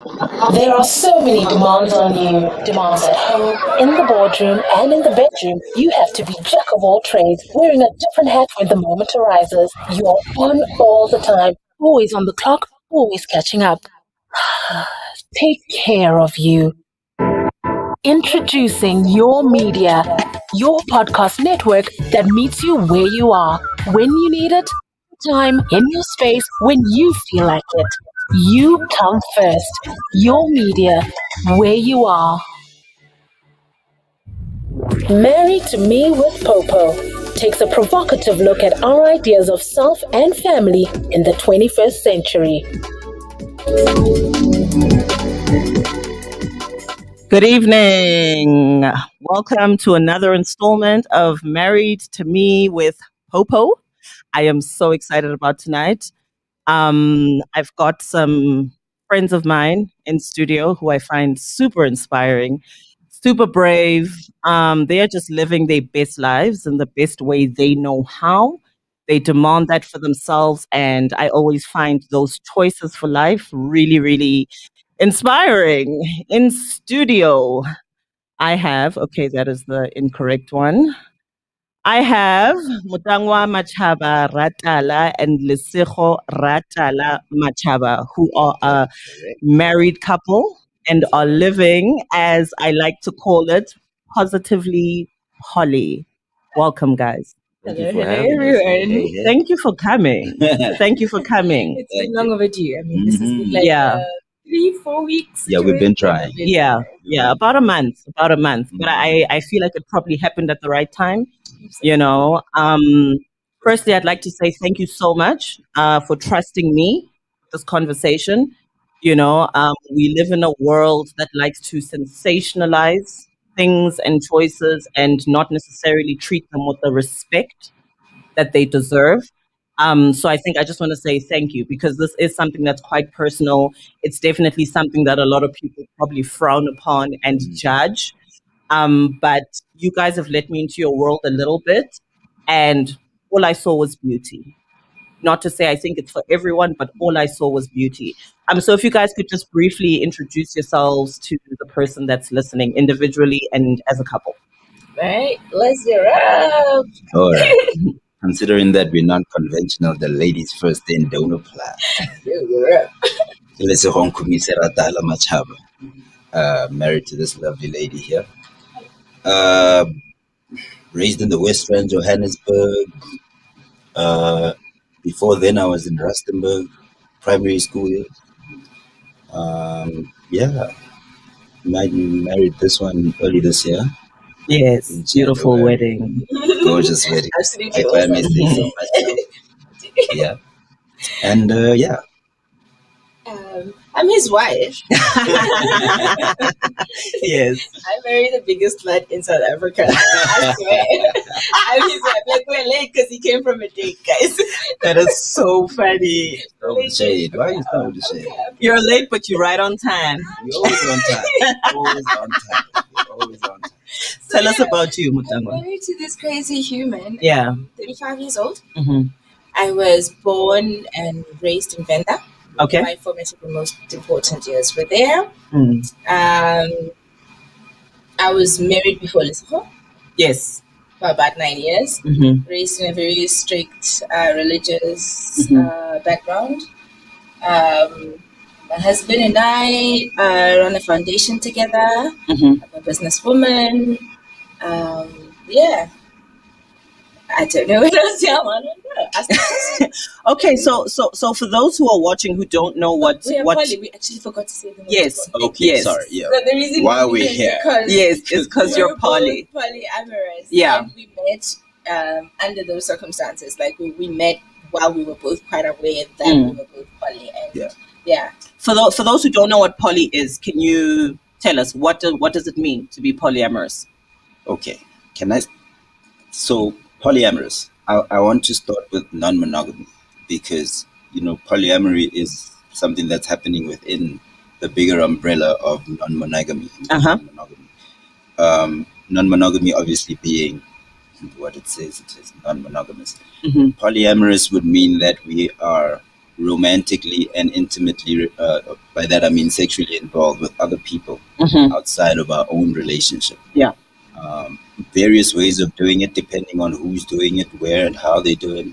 There are so many demands on you. Demands at home, in the boardroom, and in the bedroom. You have to be jack of all trades, wearing a different hat when the moment arises. You are on all the time, always on the clock, always catching up. Take care of you. Introducing Your Media, your podcast network that meets you where you are, when you need it, time, in your space, when you feel like it. You come first. Your Media, where you are. Married to Me with Popo takes a provocative look at our ideas of self and family in the 21st century. Good evening. Welcome to another installment of Married to Me with Popo. I am so excited about tonight. I've got some friends of mine in studio who I find super inspiring, super brave. They are just living their best lives in the best way they know how. They demand that for themselves, and I always find those choices for life really, really inspiring. In studio, I have, okay, that is the incorrect one. I have Mutangwa Machaba Ratala and Lesego Ratala Machaba, who are a married couple and are living, as I like to call it, positively poly. Welcome, guys. Hello, everyone. Thank you for coming. Thank you for coming. It's been long overdue. I mean, this has been like Yeah. 3-4 weeks. Yeah, we've been trying. Yeah, about a month. But I feel like it probably happened at the right time. You know, firstly, I'd like to say thank you so much for trusting me with this conversation. We live in a world that likes to sensationalize things and choices and not necessarily treat them with the respect that they deserve. So I think I just want to say thank you because this is something that's quite personal. It's definitely something that a lot of people probably frown upon and judge. But you guys have let me into your world a little bit, and all I saw was beauty. Not to say I think it's for everyone, but all I saw was beauty. So if you guys could just briefly introduce yourselves to the person that's listening individually and as a couple. Right? Let's get up. All right. Considering that we're not conventional, the ladies first, then don't apply. Lesego Ratala Machaba. Married to this lovely lady here. Raised in the West Rand, Johannesburg. Before then, I was in Rustenburg, primary school. Yeah, married this one early this year. Yes, In beautiful January. wedding. Gorgeous wedding. Absolutely If I may awesome. say so myself. Yeah. And yeah. I'm his wife. Yes. I married the biggest slut in South Africa. I swear. I'm his wife. Like, we're late because he came from a date, guys. That is so funny. Start with the shade. Why you start with the shade? You're late, but you're right on time. You're always on time. Always on time. You're always on time. Tell us about you, I'm Mutangwa. married to this crazy human. Yeah. 35 years old. Mm-hmm. I was born and raised in Venda. Okay. My formative and most important years were there. Mm. I was married before Lesego Yes. for about 9 years. Mm-hmm. Raised in a very strict religious background. My husband and I run a foundation together. Mm-hmm. I'm a businesswoman. Yeah. I don't know what else I want to know. Ask the question. Okay, so for those who are watching who don't know what we actually forgot to say the name. Yes. Okay, Yes. sorry. Yeah. So the reason Why we we're did it here. because Yes, it's because we're you're poly. both polyamorous. Yeah. And we met under those circumstances. Like we met while we were both quite aware that we were both poly. And yeah. For those who don't know what poly is, can you tell us what does it mean to be polyamorous? Okay. So polyamorous. I want to start with non-monogamy because polyamory is something that's happening within the bigger umbrella of non-monogamy. Non-monogamy obviously being what it says. It is non-monogamous. Mm-hmm. Polyamorous would mean that we are romantically and intimately, by that I mean sexually involved with other people outside of our own relationship. Yeah. Various ways of doing it depending on who's doing it, where and how they do it.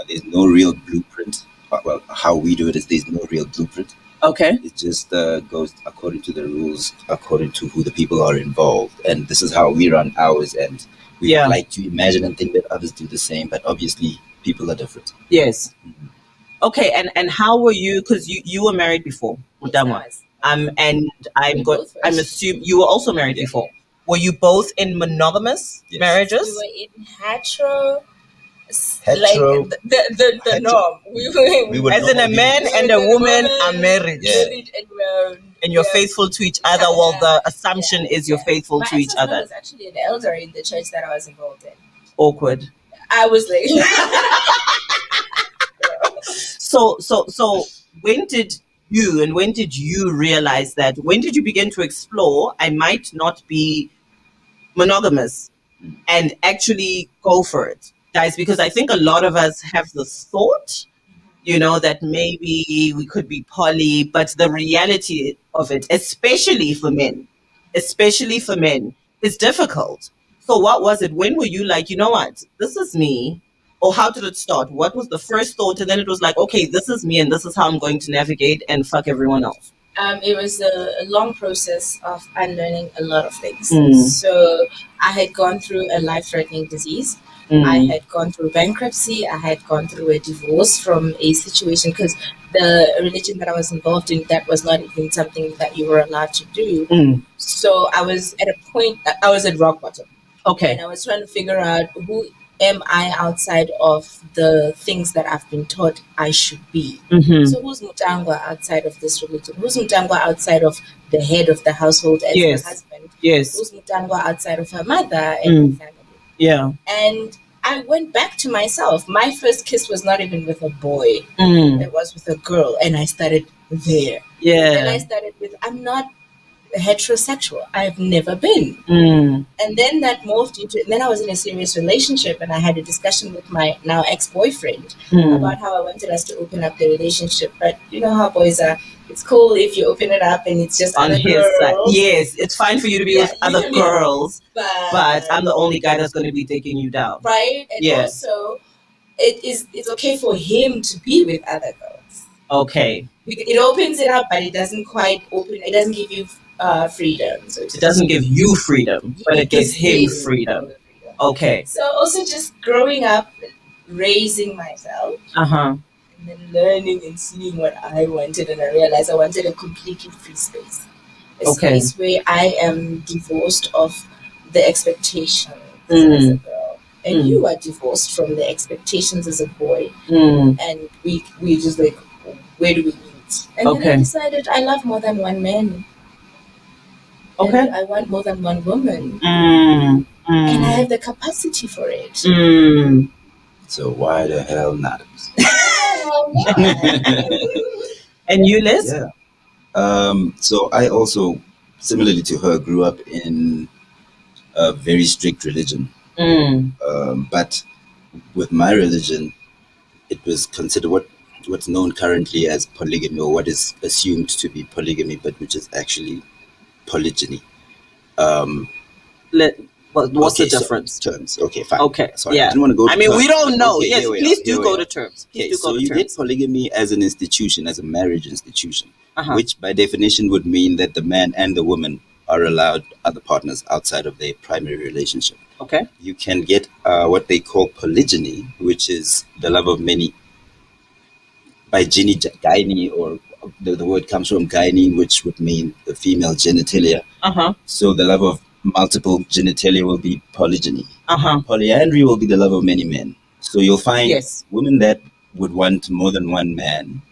There's no real blueprint. Well, how we do it is there's no real blueprint. Okay. It just goes according to the rules, according to who the people are involved. And this is how we run ours. And we like to imagine and think that others do the same, but obviously people are different. Yes. Okay, and how were you? Because you were married before, Mutangwa. And I'm assuming you were also married before. Were you both in monogamous marriages? We were in hetero. Hetero. Like the norm. We were As in a man and a woman are married. And you're faithful to each other. Well, the assumption is you're faithful to each other. I was actually an elder in the church that I was involved in. Awkward. I was like. So when did you realize that? When did you begin to explore? I might not be monogamous and actually go for it, guys, because I think a lot of us have the thought, that maybe we could be poly, but the reality of it, especially for men, is difficult. So what was it? When were you like, you know what, this is me? Or how did it start? What was the first thought? And then it was like, okay, this is me and this is how I'm going to navigate and fuck everyone else. It was a long process of unlearning a lot of things. Mm. So I had gone through a life-threatening disease. I had gone through bankruptcy. I had gone through a divorce from a situation because the religion that I was involved in, that was not even something that you were allowed to do. So I was at a point, I was at rock bottom. Okay. And I was trying to figure out who am I outside of the things that I've been taught I should be. So who's Mutangwa outside of this religion? Who's Mutangwa outside of the head of the household and her husband? Yes. Who's Mutangwa outside of her mother and her family? Yeah. And I went back to myself. My first kiss was not even with a boy. It was with a girl. And I started there. Yeah. And I started with, I'm not heterosexual. I've never been. And then that morphed into, then I was in a serious relationship and I had a discussion with my now ex-boyfriend about how I wanted us to open up the relationship. But you know how boys are. It's cool if you open it up and it's just on other his girls. side. Yes, it's fine for you to be with other girls, but I'm the only guy that's going to be taking you down. Right? And also, it's okay for him to be with other girls. Okay. It opens it up, but it doesn't quite open. It doesn't give you freedom. So it doesn't give you freedom, but it gives him freedom. Okay. So also just growing up, raising myself. And then learning and seeing what I wanted, and I realized I wanted a completely free space. A space where I am divorced of the expectations as a girl. And you are divorced from the expectations as a boy. And we just like, where do we meet? And then I decided I love more than one man. And I want more than one woman. And I have the capacity for it. So why the hell not? And you, Liz? Yeah. So I also, similarly to her, grew up in a very strict religion. But with my religion, it was considered what's known currently as polygamy, or what is assumed to be polygamy, but which is actually polygyny. What's the difference? Terms. Okay, fine. Okay. Sorry, yeah. I didn't want to go to terms. We don't know. Okay, yes, please do go to terms. Okay, so you get polygamy as an institution, as a marriage institution, which by definition would mean that the man and the woman are allowed other partners outside of their primary relationship. Okay. You can get what they call polygyny, which is the love of many. By gyne, or the word comes from gyne, which would mean the female genitalia. So the love of multiple genitalia will be polygyny. Polyandry will be the love of many men. So you'll find women that would want more than one man,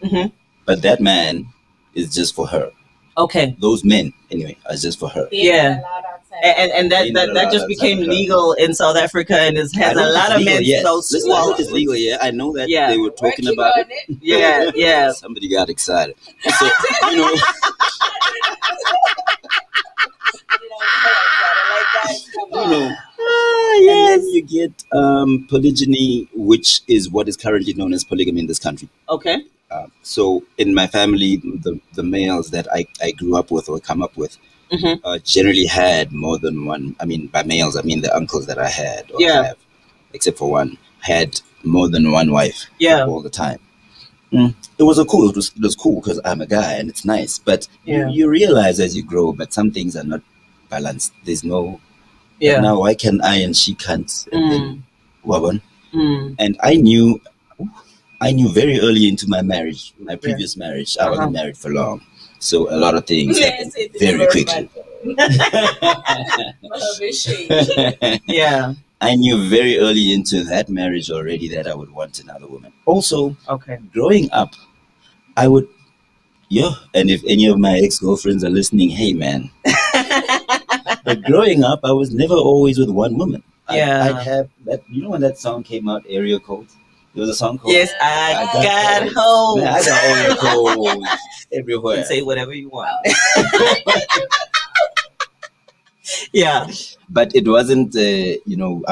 but that man is just for her. Okay. Those men, anyway, are just for her. Yeah. And that just became legal in South Africa and has a lot of men so small. It's legal, yeah. I know that they were talking about it. Yeah. Somebody got excited. So, you know. And then you get polygyny, which is what is currently known as polygamy in this country. Okay. So in my family, the males that I grew up with or come up with generally had more than one. I mean, by males, I mean the uncles that I had or have, except for one, had more than one wife all the time. It was cool. It was cool because I'm a guy and it's nice. But you realize as you grow, but some things are not balanced. There's no. But now why can I and she can't? And then, wabon. And I knew very early into my marriage, my previous marriage, I wasn't married for long. So a lot of things happened very quickly. I knew very early into that marriage already that I would want another woman. Also, growing up, I would, and if any of my ex-girlfriends are listening, hey man. But growing up, I was never always with one woman. I'd have that, when that song came out, Area Code? There was a song called I got hoes. Man, I got area codes everywhere. You can say whatever you want. But it wasn't, I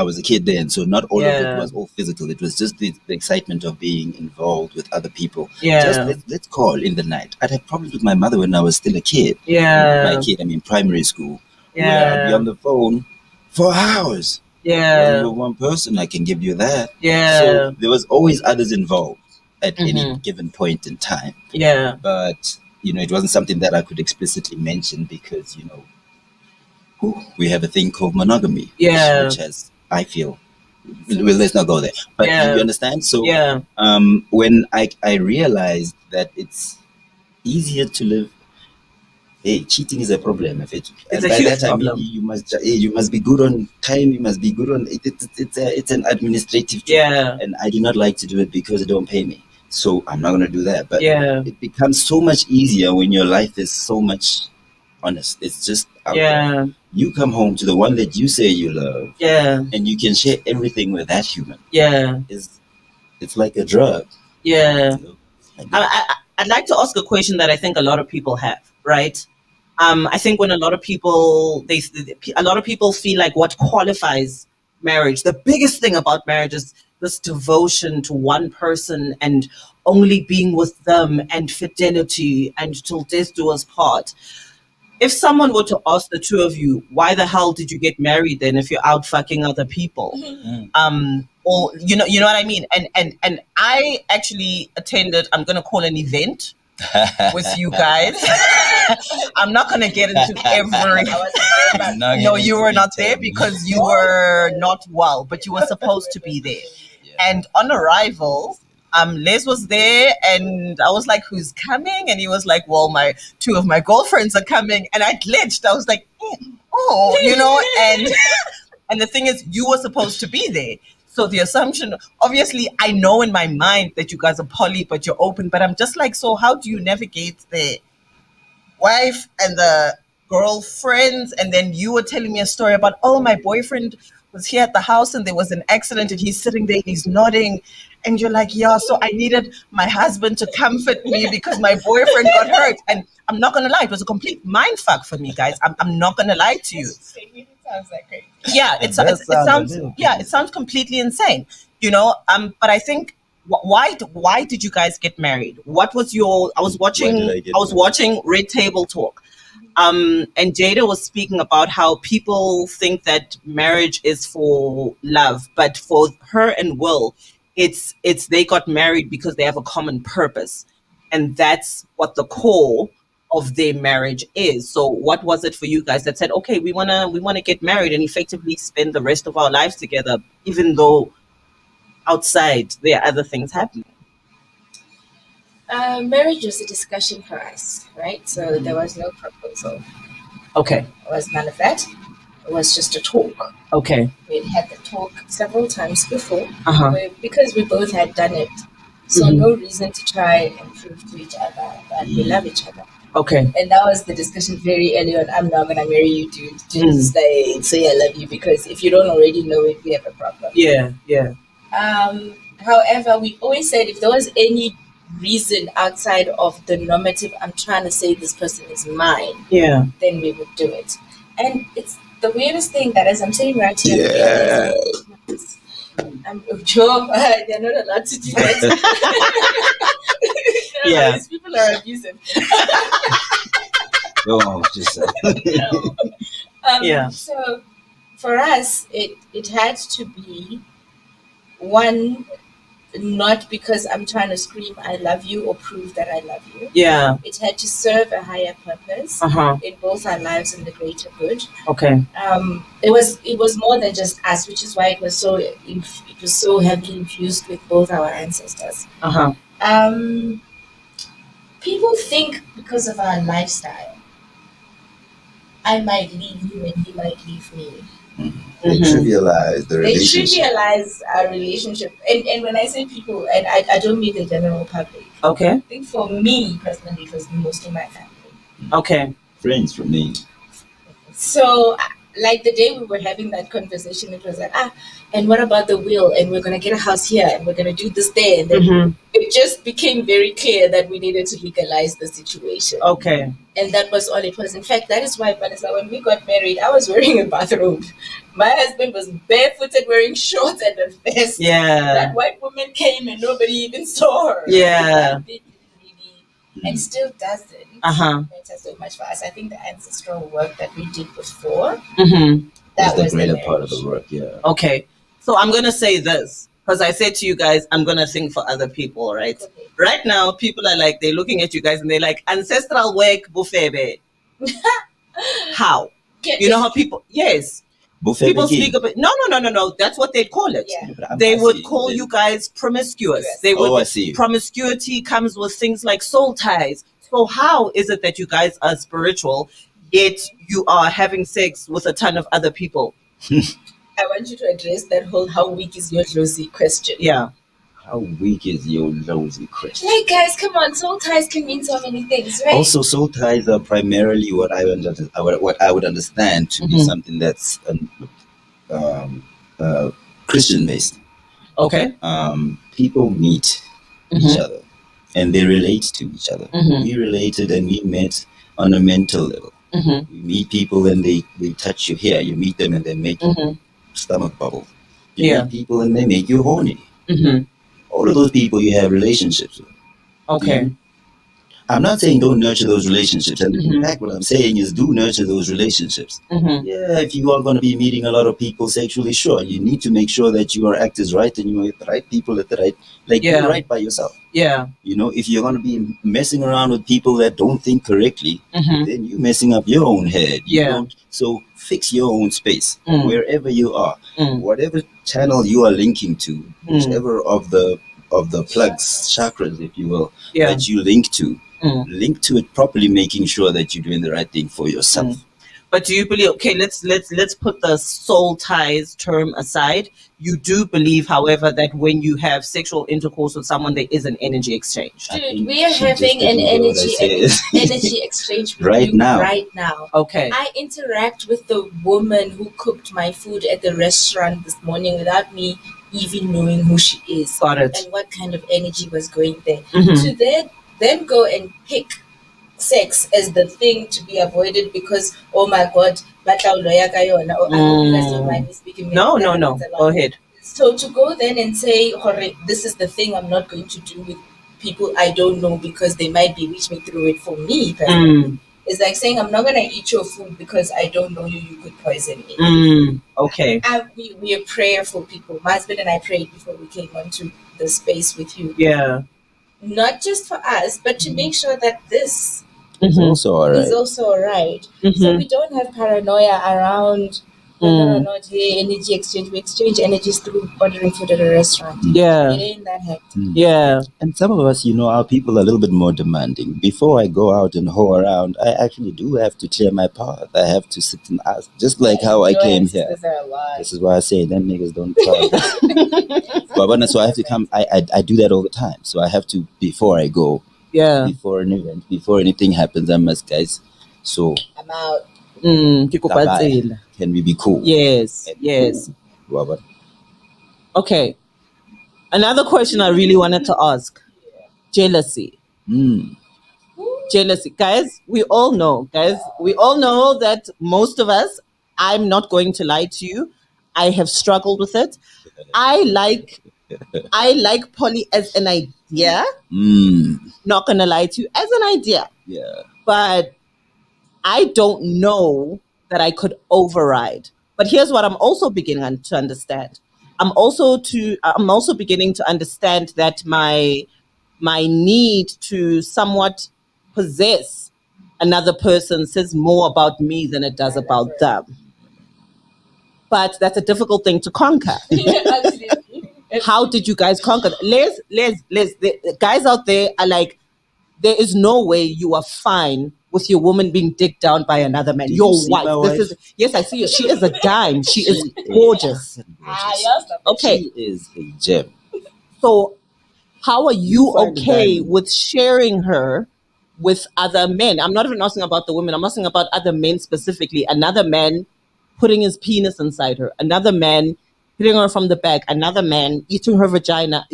was a kid then, so not all of it was all physical. It was just the excitement of being involved with other people. Just let's call in the night. I'd have problems with my mother when I was still a kid. My kid, I mean primary school. I'd be on the phone for hours. When you're one person, I can give you that. So there was always others involved at any given point in time. But, it wasn't something that I could explicitly mention because, we have a thing called monogamy, which has, I feel, well, let's not go there. But you understand? So when I realized that it's easier to live, cheating is a problem. It's a huge problem. You must be good on time. You must be good on it. It's an administrative job, and I do not like to do it because they don't pay me. So I'm not going to do that. But it becomes so much easier when your life is so much honest. It's just out there. You come home to the one that you say you love, and you can share everything with that human. It's like a drug. I'd like to ask a question that I think a lot of people have, right? I think when a lot of people feel like what qualifies marriage, the biggest thing about marriage is this devotion to one person and only being with them and fidelity and till death do us part. If someone were to ask the two of you, why the hell did you get married then if you're out fucking other people? Or you know what I mean? And I actually attended, I'm gonna call an event with you guys. I'm not gonna get into every no, you were not there because you were not well, but you were supposed to be there. And on arrival, Les was there and I was like, who's coming? And he was like, well, two of my girlfriends are coming. And I glitched. I was like, and the thing is, you were supposed to be there. So the assumption, obviously, I know in my mind that you guys are poly, but you're open. But I'm just like, so how do you navigate the wife and the girlfriends? And then you were telling me a story about, my boyfriend was here at the house and there was an accident and he's sitting there and he's nodding. And you're like, so I needed my husband to comfort me because my boyfriend got hurt. And I'm not going to lie, it was a complete mindfuck for me, guys. I'm not going to lie to you. It sounds like crazy. Yeah, it sounds completely insane, but I think why did you guys get married? What was I was watching Red Table Talk, and Jada was speaking about how people think that marriage is for love, but for her and Will, it's they got married because they have a common purpose, and that's what the core of their marriage is. So what was it for you guys that said, okay, we wanna get married and effectively spend the rest of our lives together, even though outside there are other things happening? Marriage was a discussion for us, right? So there was no proposal. Okay. There was none of that. It was just a talk. Okay. We'd had the talk several times before because we both had done it. So no reason to try and prove to each other that we love each other. Okay. And that was the discussion very early on. I'm not going to marry you, dude. Just say I love you, because if you don't already know it, we have a problem. Yeah. However, we always said if there was any reason outside of the normative, I'm trying to say this person is mine, then we would do it. And it's the weirdest thing that as I'm sitting right here, Joe, they're not allowed to do that. Yeah. These people are abusive. Oh, just No. Yeah. So for us, it had to be one, not because I'm trying to scream I love you or prove that I love you. Yeah. It had to serve a higher purpose in both our lives and the greater good. Okay. It was more than just us, which is why it was so heavily infused with both our ancestors. People think because of our lifestyle, I might leave you and he might leave me. they trivialize the relationship. They trivialize our relationship. And when I say people, and I don't mean the general public. Okay. I think for me personally, it was mostly my family. Okay. Friends from me. So, like the day we were having that conversation, it was like, and what about the will? And we're going to get a house here and we're going to do this there. And then it just became very clear that we needed to legalize the situation. Okay. And that was all it was. In fact, that is why, Vanessa, when we got married, I was wearing a bathrobe. My husband was barefooted, wearing shorts and a vest. Yeah. That white woman came and nobody even saw her. Yeah. And still doesn't matter so much for us. I think the ancestral work that we did before, that was the greater part of the work, yeah. Okay. So I'm going to say this, because I said to you guys, I'm going to think for other people, right? Okay. Right now, people are like, they're looking at you guys and they're like, ancestral work, bufebe. How? You know how people, yes. Buffet people begin. speak about, no. That's what they'd call it. Yeah. They would call you guys promiscuous. They would, I see. Promiscuity comes with things like soul ties. So how is it that you guys are spiritual, yet you are having sex with a ton of other people? I want you to address that whole how weak is your Josie question. Yeah. How weak is your nosy question? Like, guys, come on. Soul ties can mean so many things, right? Also, soul ties are primarily what I would understand to be something that's Christian based. Okay. People meet each other and they relate to each other. We related and we met on a mental level. You meet people and they touch you here. You meet them and they make your stomach bubble. You meet people and they make you horny. All of those people you have relationships with. Okay. I'm not saying don't nurture those relationships. And in fact, what I'm saying is do nurture those relationships. Yeah, if you are going to be meeting a lot of people sexually, sure, you need to make sure that your act is right and you're with the right people at the right, you're right by yourself. Yeah. You know, if you're going to be messing around with people that don't think correctly, then you're messing up your own head. So fix your own space wherever you are, whatever channel you are linking to, whichever of the plugs, chakras, if you will, that you link to. Link to it properly, making sure that you're doing the right thing for yourself. But do you believe? Okay, let's put the soul ties term aside. You do believe, however, that when you have sexual intercourse with someone, there is an energy exchange. Dude, we are having an energy exchange with right you now. Right now. Okay. I interact with the woman who cooked my food at the restaurant this morning without me even knowing who she is. Got it. And what kind of energy was going there. To then go and pick sex as the thing to be avoided because, oh my God, I hope you guys don't mind me speaking. No. Go ahead. So to go then and say, this is the thing I'm not going to do with people I don't know because they might bewitch me through it for me personally. It's like saying, I'm not going to eat your food because I don't know you could poison me. Okay. We are prayerful people. My husband and I prayed before we came onto the space with you. Yeah. Not just for us, but to make sure that this is also all right. So we don't have paranoia around whether or not energy exchange. We exchange energies through ordering food at a restaurant. Yeah. It ain't that hectic. Yeah. And some of us, our people are a little bit more demanding. Before I go out and hoe around, I actually do have to clear my path. I have to sit and ask, just like how I came here. This is why I say them niggas don't try. So I have to come. I do that all the time. So I have to, before I go, before an event, before anything happens, I must, guys. So I'm out. Can we be cool? Yes. Robert. Okay. Another question I really wanted to ask. Jealousy. Jealousy. Guys, we all know that most of us, I'm not going to lie to you, I have struggled with it. I like I like poly as an idea. Not gonna lie to you, as an idea. Yeah. But I don't know that I could override. But here's what I'm also beginning to understand. I'm also beginning to understand that my need to somewhat possess another person says more about me than it does about them. But that's a difficult thing to conquer. How did you guys conquer? Les, the guys out there are like, there is no way you are fine with your woman being digged down by another man. Did Your you see wife. my This wife? is yes, I see her. She is a dime. She is gorgeous. Okay. She is a gem. So how are you find a okay diamond. with sharing her with other men? I'm not even asking about the women. I'm asking about other men specifically. Another man putting his penis inside her. Another man hitting her from the back. Another man eating her vagina.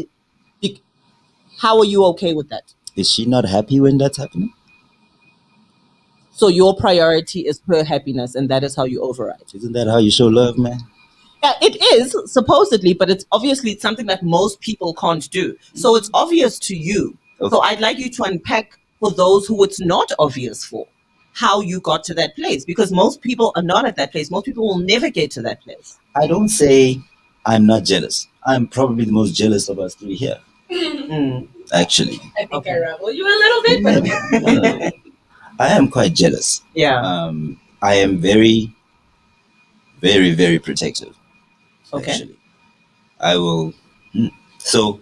How are you okay with that? Is she not happy when that's happening? So your priority is her happiness, and that is how you override. Isn't that how you show love, man? Yeah, it is supposedly, but it's obviously something that most people can't do. So it's obvious to you. Okay. So I'd like you to unpack for those who it's not obvious for how you got to that place, because most people are not at that place. Most people will never get to that place. I don't say I'm not jealous. I'm probably the most jealous of us three here. Actually. I think I rumble you a little bit, but No. I am quite jealous. Yeah. I am very, very, very protective. Okay. Actually. I will. So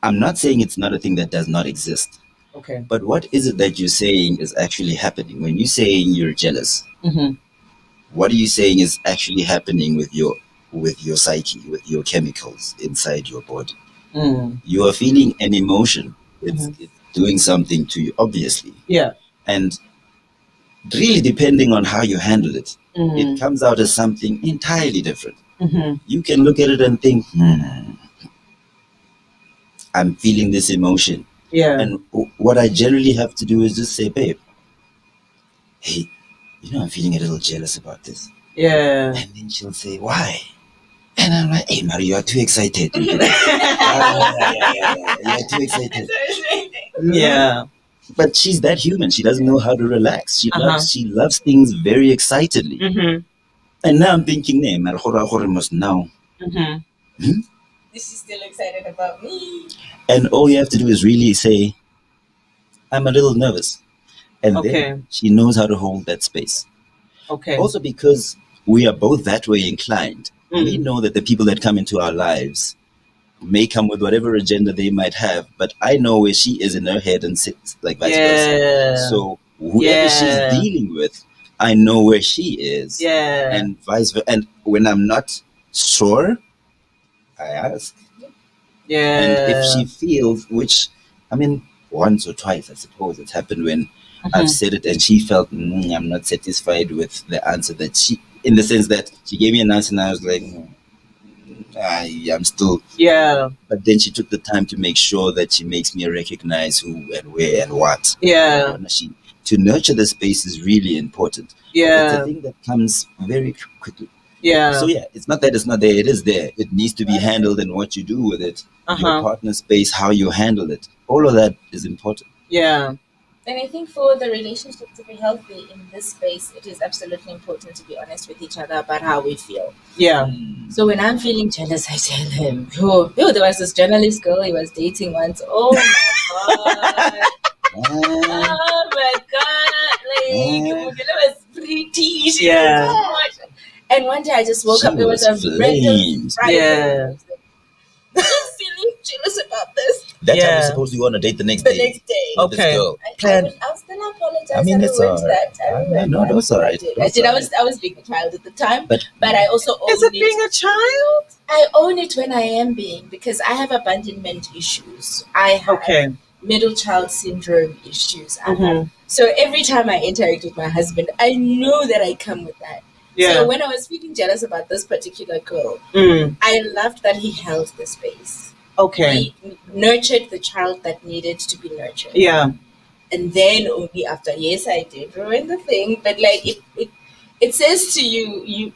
I'm not saying it's not a thing that does not exist. Okay. But what is it that you're saying is actually happening? When you're saying you're jealous, what are you saying is actually happening with your psyche, with your chemicals inside your body? You are feeling an emotion. It's doing something to you, obviously. Yeah. And really, depending on how you handle it, it comes out as something entirely different. You can look at it and think, I'm feeling this emotion. Yeah. And what I generally have to do is just say, babe, hey, I'm feeling a little jealous about this. Yeah. And then she'll say, why? And I'm like, hey, Mario, you're too excited. You're too excited. Yeah. But she's that human. She doesn't know how to relax. She loves things very excitedly. And now I'm thinking, hey, must now. Is she still excited about me? And all you have to do is really say, I'm a little nervous. And then she knows how to hold that space. Okay. Also, because we are both that way inclined, we know that the people that come into our lives may come with whatever agenda they might have, but I know where she is in her head and sits like vice versa. So whoever she's dealing with, I know where she is. Yeah. And vice versa. And when I'm not sure, I ask. Yeah. And if she feels, which, I mean, once or twice, I suppose it's happened when I've said it and she felt, I'm not satisfied with the answer that she, in the sense that she gave me an answer and I was like, I'm still. Yeah. But then she took the time to make sure that she makes me recognize who and where and what. Yeah. To nurture the space is really important. Yeah. It's a thing that comes very quickly. Yeah. So it's not that it's not there. It is there. It needs to be handled, and what you do with it, your partner space, how you handle it, all of that is important. Yeah. And I think for the relationship to be healthy in this space, it is absolutely important to be honest with each other about how we feel. Yeah. So when I'm feeling jealous, I tell him, there was this journalist girl he was dating once. Oh my god. Oh my god. Like, it was pretty. She was so much. And one day I just woke up. It was a random Friday. Yeah. I'm feeling jealous about this. That time you're supposed to go on a date the next day. Okay. This girl. I'll still apologize. I mean, it's all right. No, that's all right. I was being a child at the time, but I also own Is it being a child? I own it when I am being, because I have abandonment issues. I have middle child syndrome issues. So every time I interact with my husband, I know that I come with that. Yeah. So when I was feeling jealous about this particular girl, I loved that he held the space. Okay. He nurtured the child that needed to be nurtured. Yeah. And then only after, yes, I did ruin the thing, but like it says to you,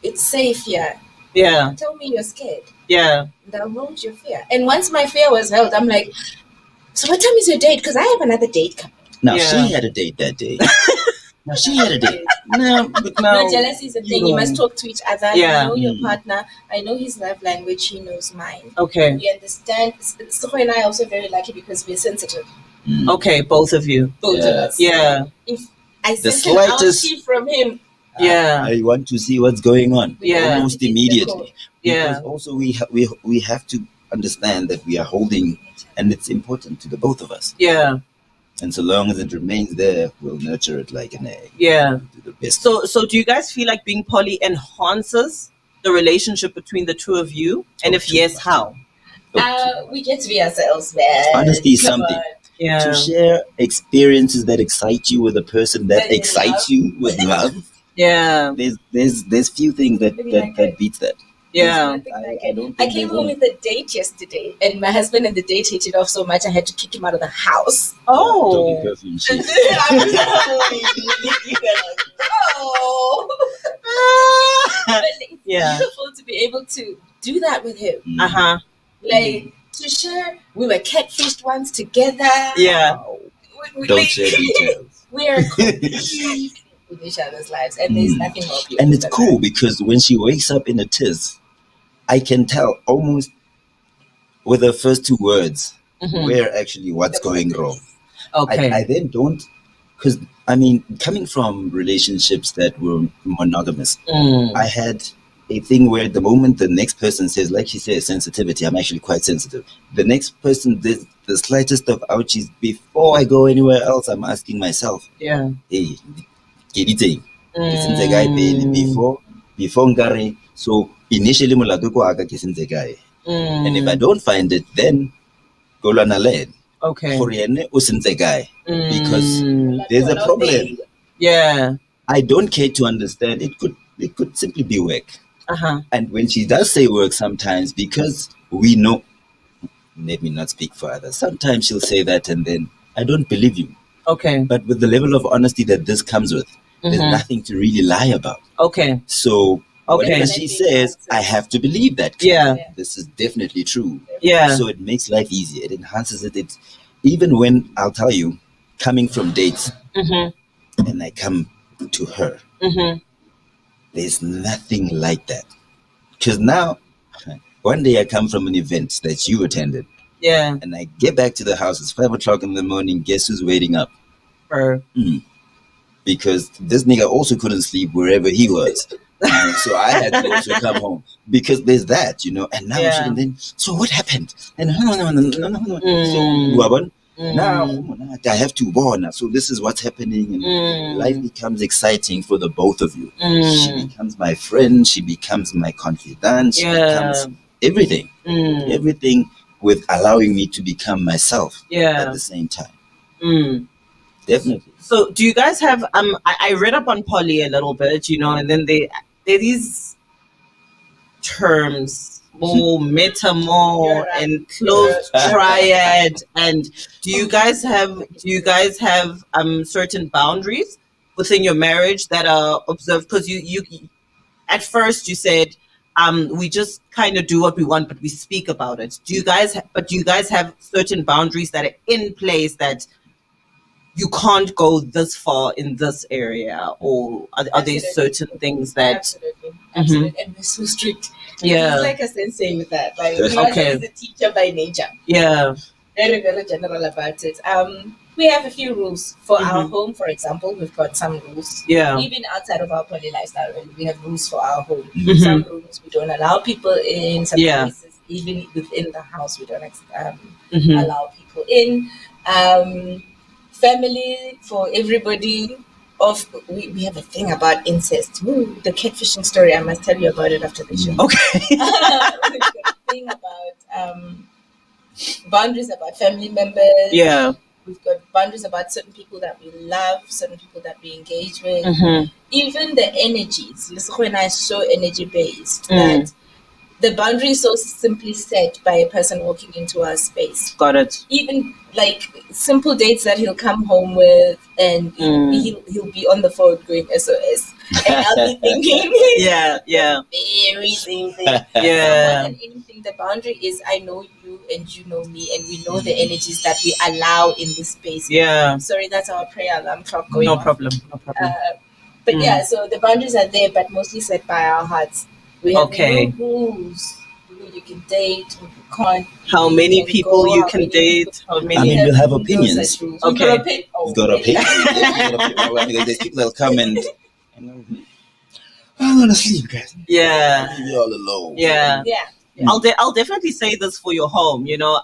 it's safe here. Yeah. Tell me you're scared. Yeah. And I'll hold your fear. And once my fear was held, I'm like, so what time is your date? Because I have another date coming. Now, Yeah. she had a date that day. Now, she had a date. No, but now... No, jealousy is a thing. You must talk to each other. Yeah. You know your partner. I know his love language. He knows mine. Okay. We understand. Soho and I are also very lucky because we're sensitive. Okay, both of you. Both of us. Yeah. If I The sense an slightest- ouchie from him, Yeah. I want to see what's going on. Yeah. Almost immediately. Yeah. Because also we have to understand that we are holding, and it's important to the both of us. Yeah. And so long as it remains there, we'll nurture it like an egg. Yeah. Do the best. So do you guys feel like being poly enhances the relationship between the two of you? And if yes, how? we get to be ourselves, man. Honesty is Come something. on. Yeah. To share experiences that excite you with a person that That you excites love. you with love. Yeah. There's few things that beats that. Yeah. I don't think I came home with a date yesterday, and my husband and the date hit it off so much I had to kick him out of the house. Oh. Perfume shit. I'm sorry. Oh. But it's Yeah. beautiful to be able to do that with him. Uh-huh. Like, to share, we were catfished once together. Yeah. Don't share details. We are completely with each other's lives, and there's nothing more beautiful. And it's than cool that. because when she wakes up in a tiz, I can tell almost with her first two words where actually what's going wrong. Okay. I then don't, because I mean, coming from relationships that were monogamous, I had a thing where the moment the next person says, like she says, sensitivity, I'm actually quite sensitive. The next person, the slightest of ouchies, before I go anywhere else, I'm asking myself, Yeah. hey, anything. Since the guy before ngare, so initially molato ko aga ke sentse kae. And if I don't find it, then go lwana le. Okay. For yene o sentse kae. Because there's a problem. Yeah. I don't care to understand. It could simply be work. Uh-huh. And when she does say work sometimes, because we know, let me not speak for others, sometimes she'll say that and then I don't believe you. Okay. But with the level of honesty that this comes with, there's nothing to really lie about. Okay. So Okay. whatever she says, I have to believe that. Yeah. This is definitely true. Yeah. So it makes life easier. It enhances it. It's even when, I'll tell you, coming from dates and I come to her, there's nothing like that. Because now, one day I come from an event that you attended. Yeah. And I get back to the house. It's 5 o'clock in the morning. Guess who's waiting up? Her. Because this nigga also couldn't sleep wherever he was. So I had to also come home. Because there's that, you know. And now she and then, so what happened? And no. So Waban, now I have to warn her. So this is what's happening. And life becomes exciting for the both of you. She becomes my friend. She becomes my confidant. She becomes everything. Everything with allowing me to become myself at the same time. Definitely. So do you guys have I read up on poly a little bit, you know, and then there are these terms, metamor and close triad, and do you guys have certain boundaries within your marriage that are observed? Because you at first you said we just kind of do what we want, but we speak about it. Do you guys have certain boundaries that are in place that you can't go this far in this area, or are there certain things that Absolutely. And we're so strict. Yeah. He's like a sensei with that. Like, Okay. he's a teacher by nature. Yeah. Very, very general about it. We have a few rules for our home, for example. We've got some rules. Yeah. Even outside of our poly lifestyle, we have rules for our home. Some rooms we don't allow people in. Some places, even within the house, we don't allow people in. Family for everybody. We have a thing about incest. Ooh, the catfishing story. I must tell you about it after the show. Okay. We've got a thing about boundaries about family members. Yeah. We've got boundaries about certain people that we love, certain people that we engage with. Even the energies. Lesego and I are so energy based that the boundary is so simply set by a person walking into our space. Got it. Even like simple dates that he'll come home with, and he'll be on the phone going SOS. And I'll be thinking, yeah. the very same thing. Yeah. More than anything, the boundary is I know you and you know me, and we know the energies that we allow in this space. Yeah. Sorry, that's our prayer alarm clock going No off. problem. But yeah, so the boundaries are there, but mostly set by our hearts. We have no rules. You can date, or you can't. How many people you can date? How many? I mean, we'll have opinions. Okay. We've got opinions. I mean, there's people that'll come and I want to sleep, guys. Yeah. Leave you all alone. Yeah. I'll definitely say this for your home. You know,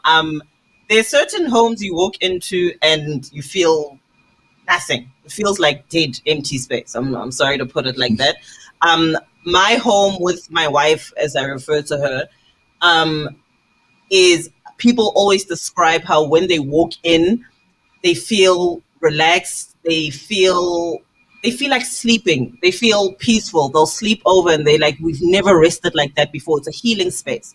there's certain homes you walk into and you feel nothing. It feels like dead, empty space. I'm sorry to put it like that. My home with my wife, as I refer to her, is people always describe how when they walk in, they feel relaxed. They feel like sleeping. They feel peaceful. They'll sleep over and they like, we've never rested like that before. It's a healing space.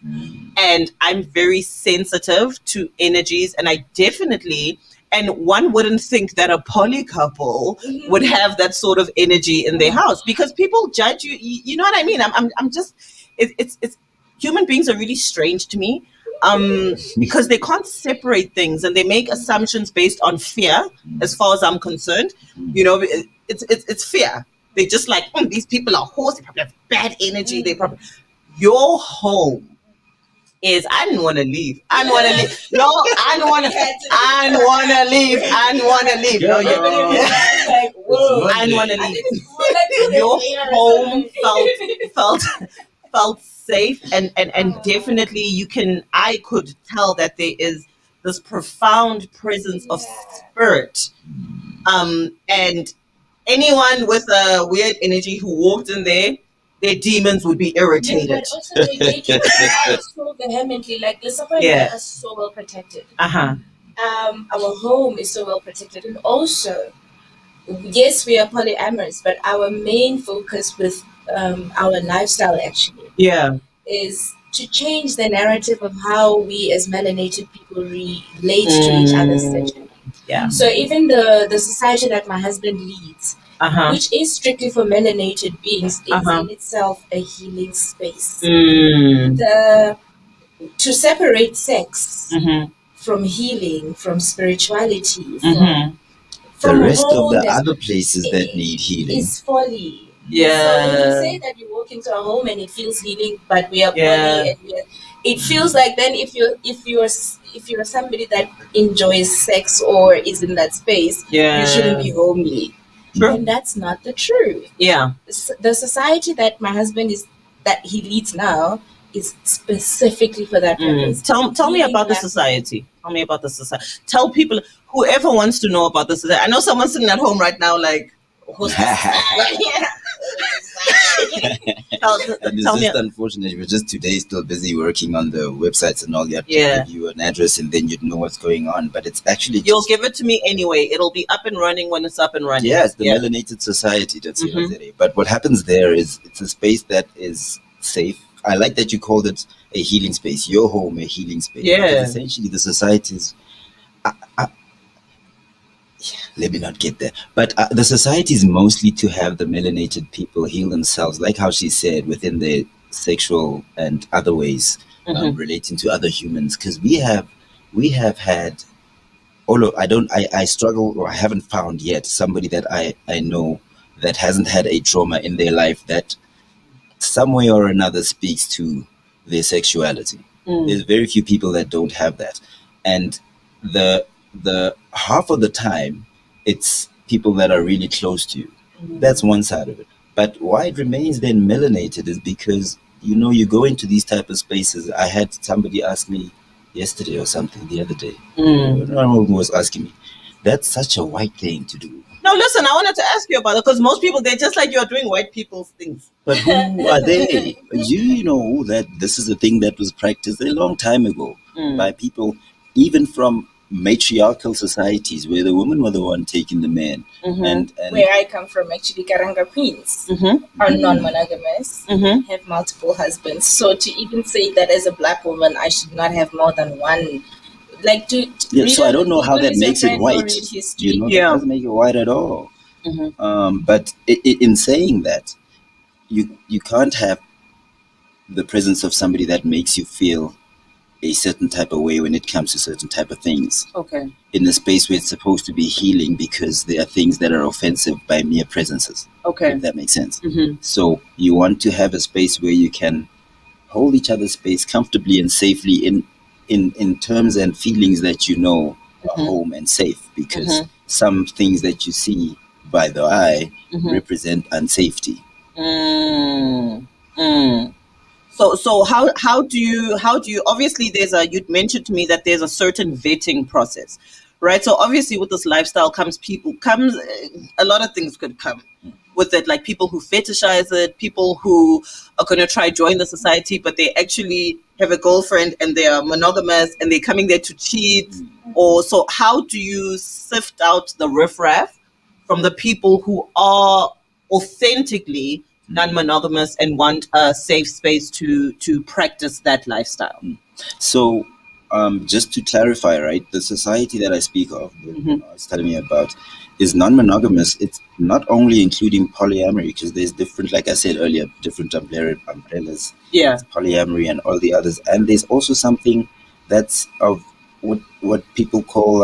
And I'm very sensitive to energies, and I definitely, and one wouldn't think that a poly couple would have that sort of energy in their house because people judge you. You know what I mean? I'm just, it's human beings are really strange to me. Because they can't separate things and they make assumptions based on fear. As far as I'm concerned, you know, it's fear. They just like, these people are horse. They probably have bad energy. They probably, your home is, I didn't want to leave. I didn't want to leave. No, I didn't want to. I didn't want to leave. I didn't want to leave. No, I didn't want to leave. Your home felt safe, and definitely I could tell that there is this profound presence of spirit, and anyone with a weird energy who walked in there, their demons would be irritated. But also they make it out so vehemently. Like Lesego and I are so well protected. Our home is so well protected, and also, yes, we are polyamorous, but our main focus with our lifestyle actually is to change the narrative of how we as melanated people relate to each other sexually. So even the society that my husband leads, which is strictly for melanated beings, is in itself a healing space. To separate sex from healing, from spirituality, from the rest of the other places that need healing is folly. So when you say that you walk into a home and it feels healing, but we are folly, and it feels like then if you're somebody that enjoys sex or is in that space, you shouldn't be homely. And that's not the truth. The society that my husband that he leads now is specifically for that purpose. Tell me about the society. Tell me about the society. Tell people, whoever wants to know about the society. I know someone's sitting at home right now like, Tell me. Unfortunately, we're just today still busy working on the websites and all. You have to give you an address and then you'd know what's going on. But it's actually you'll give it to me anyway. It'll be up and running when it's up and running. Yeah, it's the Melanated Society. That's But what happens there is it's a space that is safe. I like that you called it a healing space. Your home, a healing space. Because essentially, the society is. Let me not get there. But the society is mostly to have the melanated people heal themselves, like how she said, within their sexual and other ways relating to other humans. Because we have had, I struggle, or I haven't found yet somebody that I know that hasn't had a trauma in their life that some way or another speaks to their sexuality. There's very few people that don't have that. And the half of the time it's people that are really close to you. That's one side of it. But why it remains then melanated is because, you go into these type of spaces. I had somebody ask me yesterday or something the other day. Someone was asking me, that's such a white thing to do. No, listen, I wanted to ask you about it because most people, they're just like you're doing white people's things. But who are they? You know that this is a thing that was practiced a long time ago by people, even from matriarchal societies where the women were the one taking the men. And where I come from, actually, Karanga queens are non-monogamous, have multiple husbands. So to even say that as a black woman, I should not have more than one. Like so I don't know how that makes it white. That doesn't make it white at all. But in saying that, you can't have the presence of somebody that makes you feel a certain type of way when it comes to certain type of things. Okay. In a space where it's supposed to be healing, because there are things that are offensive by mere presences. Okay. If that makes sense. So you want to have a space where you can hold each other's space comfortably and safely in terms and feelings that you know are home and safe, because some things that you see by the eye represent unsafety. So how do you obviously you'd mentioned to me that there's a certain vetting process, right? So obviously with this lifestyle comes a lot of things could come with it, like people who fetishize it, people who are going to try join the society, but they actually have a girlfriend and they are monogamous and they're coming there to cheat. Or so how do you sift out the riffraff from the people who are authentically non-monogamous and want a safe space to practice that lifestyle? So just to clarify, right, the society that I speak of, it's telling me about, is non-monogamous. It's not only including polyamory, because there's different, like I said earlier, different umbrellas. Yeah. Polyamory and all the others. And there's also something that's of what people call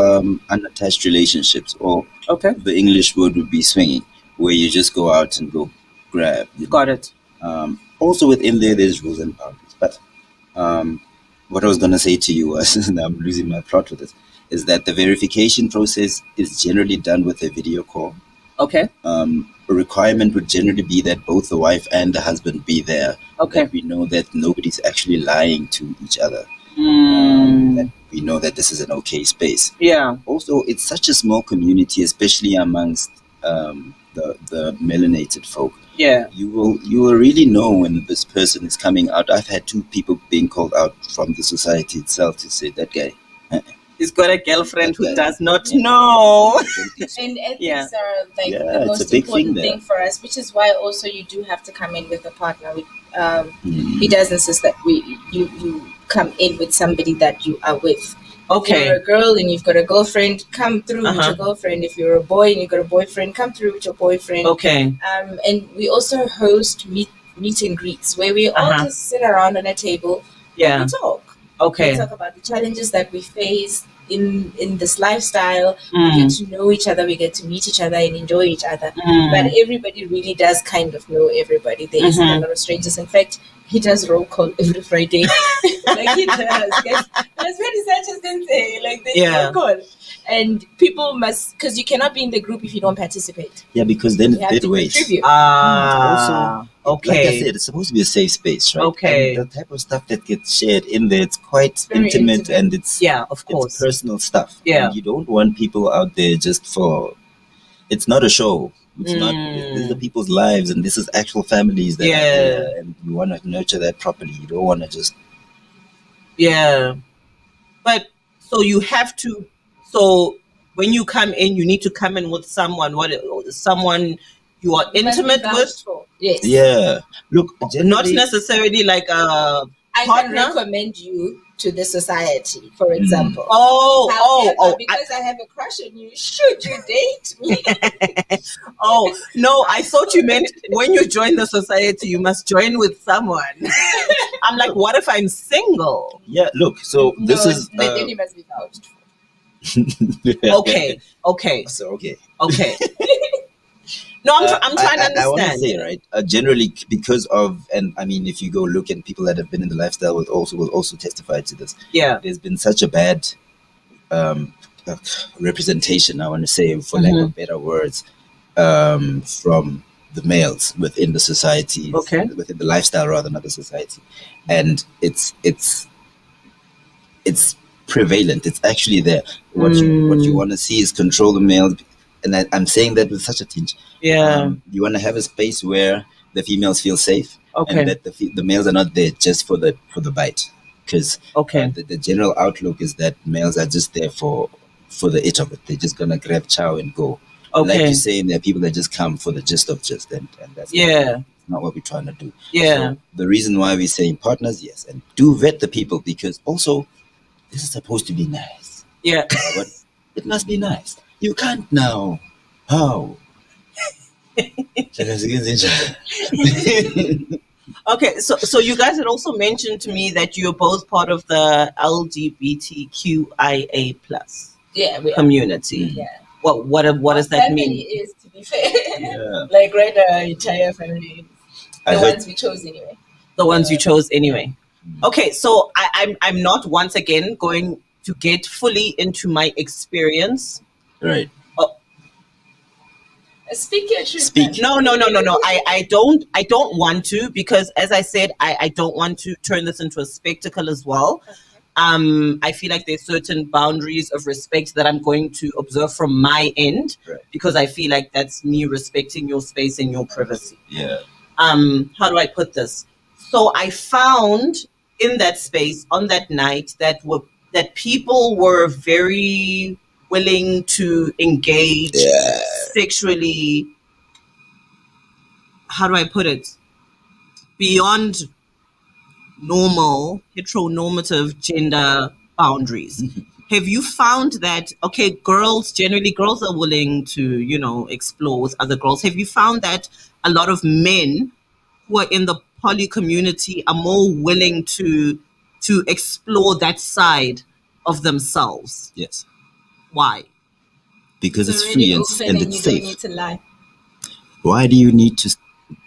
unattached relationships, or the English word would be swinging, where you just go out and go grab. Got it. Also within there's rules and boundaries. But what I was going to say to you was, and I'm losing my plot with this, is that the verification process is generally done with a video call. Okay. A requirement would generally be that both the wife and the husband be there. Okay. That we know that nobody's actually lying to each other. That we know that this is an okay space. Yeah. Also, it's such a small community, especially amongst the melanated folk. Yeah. You will really know when this person is coming out. I've had 2 people being called out from the society itself to say that guy. He's got a girlfriend who does not know. And ethics are like the it's most a big important thing thing for us, which is why also you do have to come in with a partner. He does insist that you come in with somebody that you are with. Okay. If you're a girl and you've got a girlfriend, come through with your girlfriend. If you're a boy and you've got a boyfriend, come through with your boyfriend. Okay. And we also host meet and greets where we all just sit around on a table and we talk. Okay. We talk about the challenges that we face in this lifestyle. We get to know each other, we get to meet each other and enjoy each other. But everybody really does kind of know everybody. There isn't a lot of strangers. In fact, he does roll call every Friday. Like he does. That's what his such can say. Like they roll call. And people must, because you cannot be in the group if you don't participate. Yeah, because then you have to contribute. Also, like I said, it's supposed to be a safe space, right? Okay. And the type of stuff that gets shared in there, it's quite Very intimate, and it's of course, it's personal stuff. Yeah. And you don't want people out there just for. It's not a show. It's not. These are people's lives, and this is actual families that are there, and you want to nurture that properly. You don't want to just. Yeah, but so you have to. So when you come in, you need to come in with someone. Someone you are intimate with? Yes. Yeah. Look, not necessarily like a partner. I can recommend you to the society, for example. However, because I have a crush on you, should you date me? No, I thought you meant when you join the society, you must join with someone. I'm like, what if I'm single? Yeah, look, so this is... then you must be vouched for. Okay. So, okay. No, I'm trying to understand. I want to say, right, generally because of, and I mean, if you go look and people that have been in the lifestyle will also testify to this. Yeah. There's been such a bad representation, I want to say, for lack of better words, from the males within the society, within the lifestyle rather, not the society. And it's prevalent. It's actually there. What you want to see is control the males. And I'm saying that with such a tinge. Yeah. You want to have a space where the females feel safe, and that the males are not there just for the bite. Because the general outlook is that males are just there for the itch of it. They're just gonna grab chow and go. Like you're saying, there are people that just come for the gist of just, and that's not what we're trying to do. Yeah. So the reason why we're saying partners, yes, and do vet the people, because also this is supposed to be nice. Yeah. But it must be nice. You can't now. How? Okay, so you guys had also mentioned to me that you're both part of the LGBTQIA plus community. Yeah. What does that family mean? is, to be fair, like right now, our entire family, the ones we chose anyway. The ones you chose anyway. Okay, so I'm not once again going to get fully into my experience. Right. Speak your truth. Speak. No. I don't want to, because as I said, I don't want to turn this into a spectacle as well. I feel like there's certain boundaries of respect that I'm going to observe from my end, because I feel like that's me respecting your space and your privacy. Yeah. How do I put this? So I found in that space on that night that people were very willing to engage sexually. How do I put it? Beyond normal heteronormative gender boundaries. Have you found that, okay, girls are willing to, explore with other girls. Have you found that a lot of men who are in the poly community are more willing to explore that side of themselves? Yes. Why? Because it's really free and it's you safe. Don't need to lie. Why do you need to?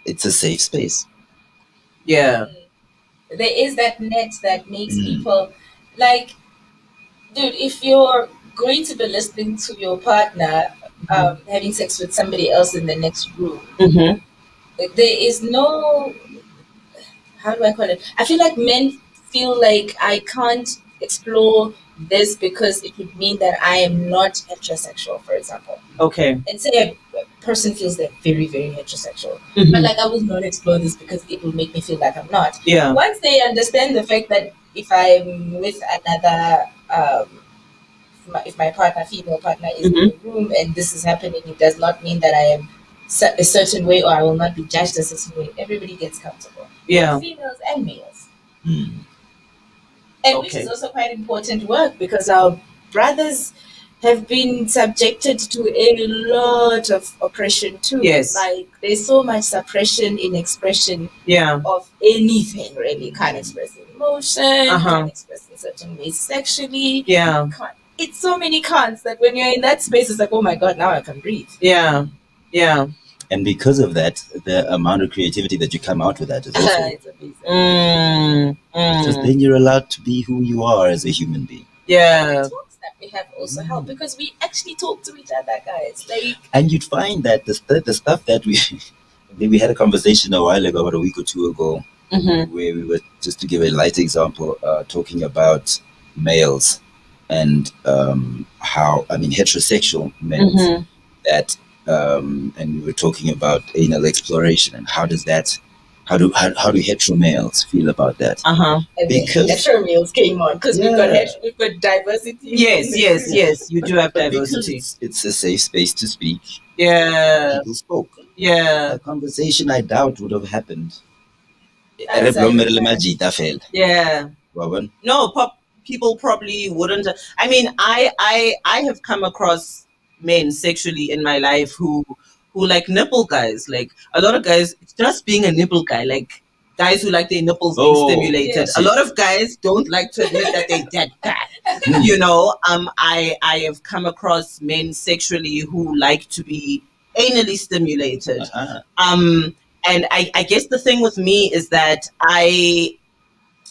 It's a safe space. Yeah. There is that net that makes people, like, dude, if you're going to be listening to your partner having sex with somebody else in the next room, there is no, how do I call it? I feel like men feel like I can't explore this because it would mean that I am not heterosexual, for example. Okay. And say a person feels they're very, very heterosexual. But like, I will not explore this because it will make me feel like I'm not. Yeah. Once they understand the fact that if I'm with another, if my partner, female partner, is in the room and this is happening, it does not mean that I am a certain way or I will not be judged a certain way. Everybody gets comfortable. Yeah. Females and males. And which is also quite important work, because our brothers have been subjected to a lot of oppression too. Yes. Like, there's so much suppression in expression of anything, really. Can't express emotion, can't express in certain ways sexually. Yeah. It's so many cons that when you're in that space, it's like, oh my God, now I can breathe. Yeah. Yeah. And because of that, the amount of creativity that you come out with that is also it's amazing. Because then you're allowed to be who you are as a human being. Yeah. The talks that we have also help, because we actually talk to each other, guys. Like, and you'd find that the stuff that we had a conversation a while ago, about a week or two ago, where we were, just to give a light example, talking about males and heterosexual males that. And we were talking about anal exploration and how do hetero males feel about that? Because hetero males came on because we've got diversity. Yes. You do have diversity. It's a safe space to speak. Yeah. People spoke. Yeah. A conversation I doubt would have happened. Yeah. No, people probably wouldn't. I mean, I have come across men sexually in my life who like nipple guys. Like, a lot of guys, just being a nipple guy, like guys who like their nipples being stimulated. Yes. A lot of guys don't like to admit that they're that guy. I have come across men sexually who like to be anally stimulated. And I guess the thing with me is that I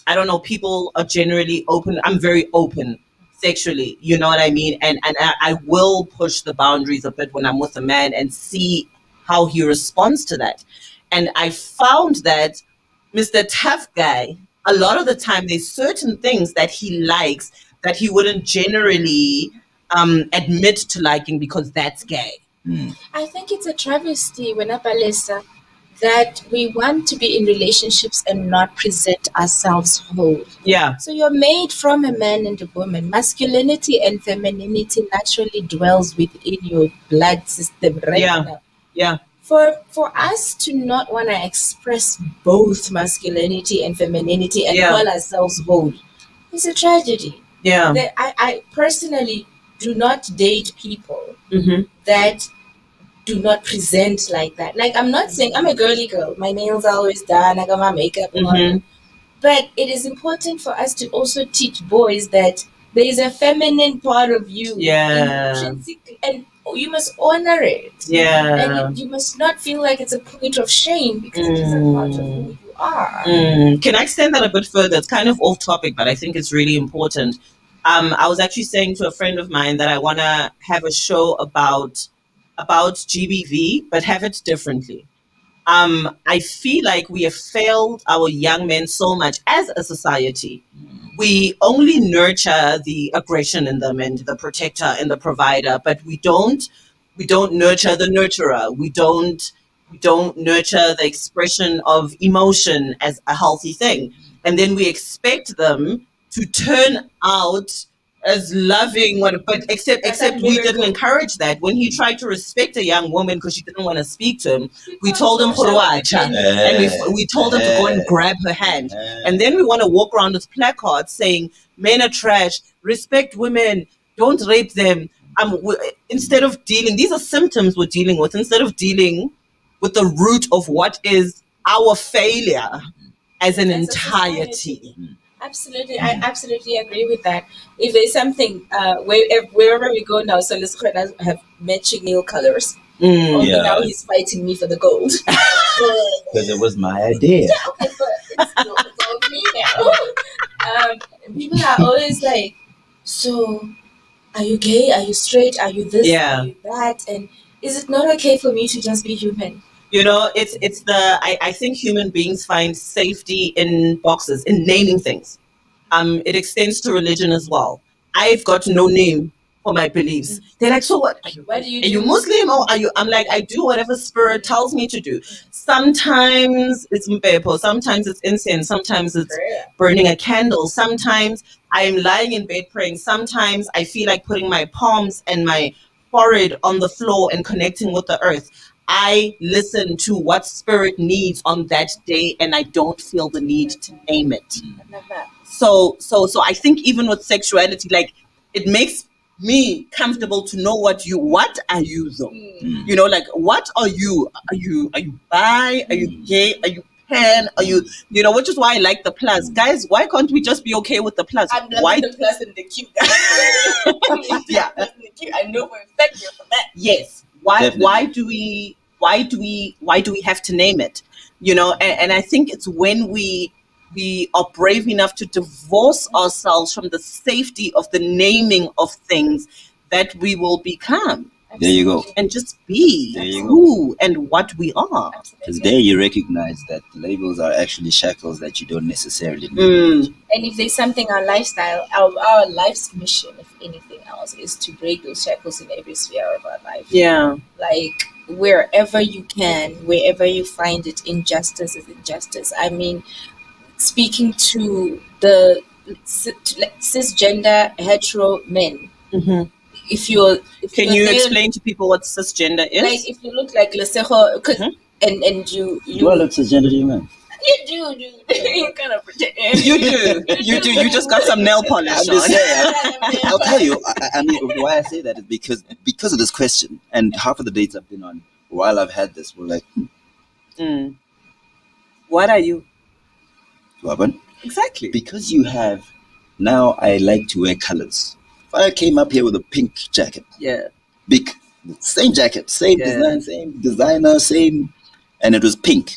don't know, people are generally open. I'm very open sexually, you know what I mean? And I will push the boundaries a bit when I'm with a man and see how he responds to that. And I found that Mr. Tough Guy, a lot of the time, there's certain things that he likes that he wouldn't generally admit to liking because that's gay. I think it's a travesty, Wenapalesa, that we want to be in relationships and not present ourselves whole. Yeah. So you're made from a man and a woman. Masculinity and femininity naturally dwells within your blood system right now. Yeah. For us to not want to express both masculinity and femininity and call ourselves whole is a tragedy. Yeah. I personally do not date people that do not present like that. Like, I'm not saying I'm a girly girl. My nails are always done. I got my makeup on. But it is important for us to also teach boys that there is a feminine part of you, intrinsic, and you must honor it. And you must not feel like it's a point of shame because it is a part of who you are. Can I extend that a bit further? It's kind of off topic, but I think it's really important. I was actually saying to a friend of mine that I want to have a show about GBV, but have it differently. I feel like we have failed our young men so much as a society. We only nurture the aggression in them and the protector and the provider, but we don't nurture the nurturer. We don't nurture the expression of emotion as a healthy thing. And then we expect them to turn out as loving, but except we didn't encourage that. When he tried to respect a young woman because she didn't want to speak to him, we told him "Khoroacha," and we told him to go and grab her hand. And then we want to walk around with placards saying men are trash, respect women, don't rape them. Instead of dealing, these are symptoms we're dealing with, instead of dealing with the root of what is our failure as an entirety. Absolutely, I absolutely agree with that. If there's something, wherever we go now, so let's have matching nail colors. Now he's fighting me for the gold. Because it was my idea. Yeah, okay, but it's all me now. People are always like, so are you gay? Are you straight? Are you this? Are you that? And is it not okay for me to just be human? I think human beings find safety in boxes, in naming things. It extends to religion as well. I've got no name for my beliefs. They're like, so what? Are you Muslim or are you? I'm like, I do whatever spirit tells me to do. Sometimes it's mpepo, sometimes it's incense, sometimes it's burning a candle, sometimes I'm lying in bed praying, sometimes I feel like putting my palms and my forehead on the floor and connecting with the earth. I listen to what spirit needs on that day, and I don't feel the need to name it. So I think even with sexuality, like, it makes me comfortable to know what are you though? Like, what are you? Are you bi? Are you gay? Are you pan? Are you, which is why I like the plus. Guys, why can't we just be okay with the plus? I'm loving the plus and the Q. Yeah. I know for a fact you're for that. Yes. Why do we have to name it? And I think it's when we are brave enough to divorce ourselves from the safety of the naming of things that we will become. There you go. And just be who and what we are. Because there you recognize that labels are actually shackles that you don't necessarily need. And if there's something, our lifestyle, our life's mission, if anything else, is to break those shackles in every sphere of our life. Yeah. Like, wherever you can, wherever you find it, injustice is injustice. I mean, speaking to the cisgender hetero men. Can you explain to people what cisgender is? Like, if you look like Lesego, and you do I look cisgender to you, man? You do. You kind of pretend. You do. You just got some nail polish on. I'm just saying. I'll tell you. I mean, why I say that is because of this question, and half of the dates I've been on while I've had this were like, what are you? Robin? Exactly. Because you have, now I like to wear colors. If I came up here with a pink jacket, same jacket, same design, same designer, same, and it was pink.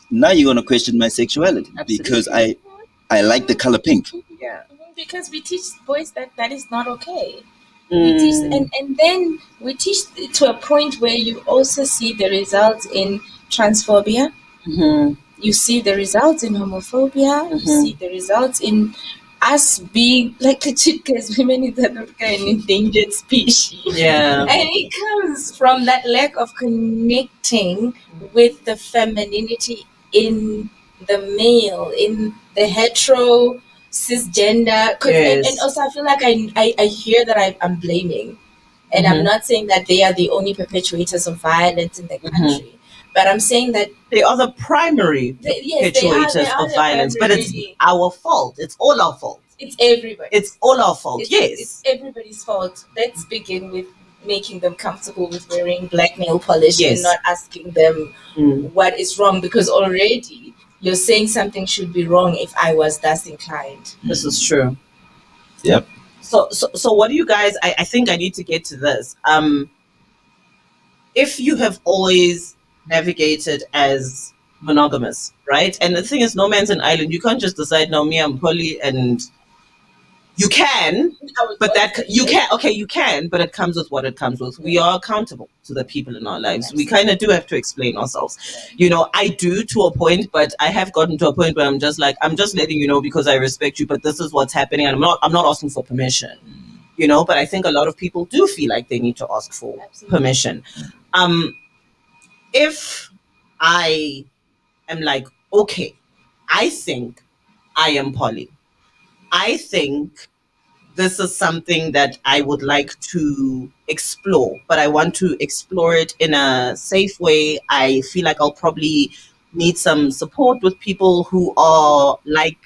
Now you're gonna question my sexuality. Absolutely. Because I like the color pink. Yeah. Because we teach boys that is not okay. We teach, and then we teach to a point where you also see the results in transphobia. You see the results in homophobia. You see the results in us being like legit, because women is an endangered species. Yeah. And it comes from that lack of connecting with the femininity in the male, in the hetero, cisgender. And also I feel like I hear that I'm blaming. And I'm not saying that they are the only perpetuators of violence in the country. But I'm saying that they are the primary perpetuators of violence. But it's our fault. It's all our fault. It's everybody. It's all our fault. It's everybody's fault. Let's begin with making them comfortable with wearing black nail polish Yes. and not asking them what is wrong, because already you're saying something should be wrong if I was thus inclined. This is true. Yep. So what do you guys, I think I need to get to this. If you have always navigated as monogamous, right? And the thing is, no man's an island. You can't just decide, no, me, I'm poly, and you can, but that you can, okay, you can, but it comes with what it comes with. We are accountable to the people in our lives. We kind of do have to explain ourselves. You know, I do to a point, but I have gotten to a point where I'm just like, I'm just letting you know because I respect you, but this is what's happening, and I'm not asking for permission. You know, but I think a lot of people do feel like they need to ask for permission. If I am like, okay, I think I am poly. I think this is something that I would like to explore, but I want to explore it in a safe way. I feel like I'll probably need some support with people who are like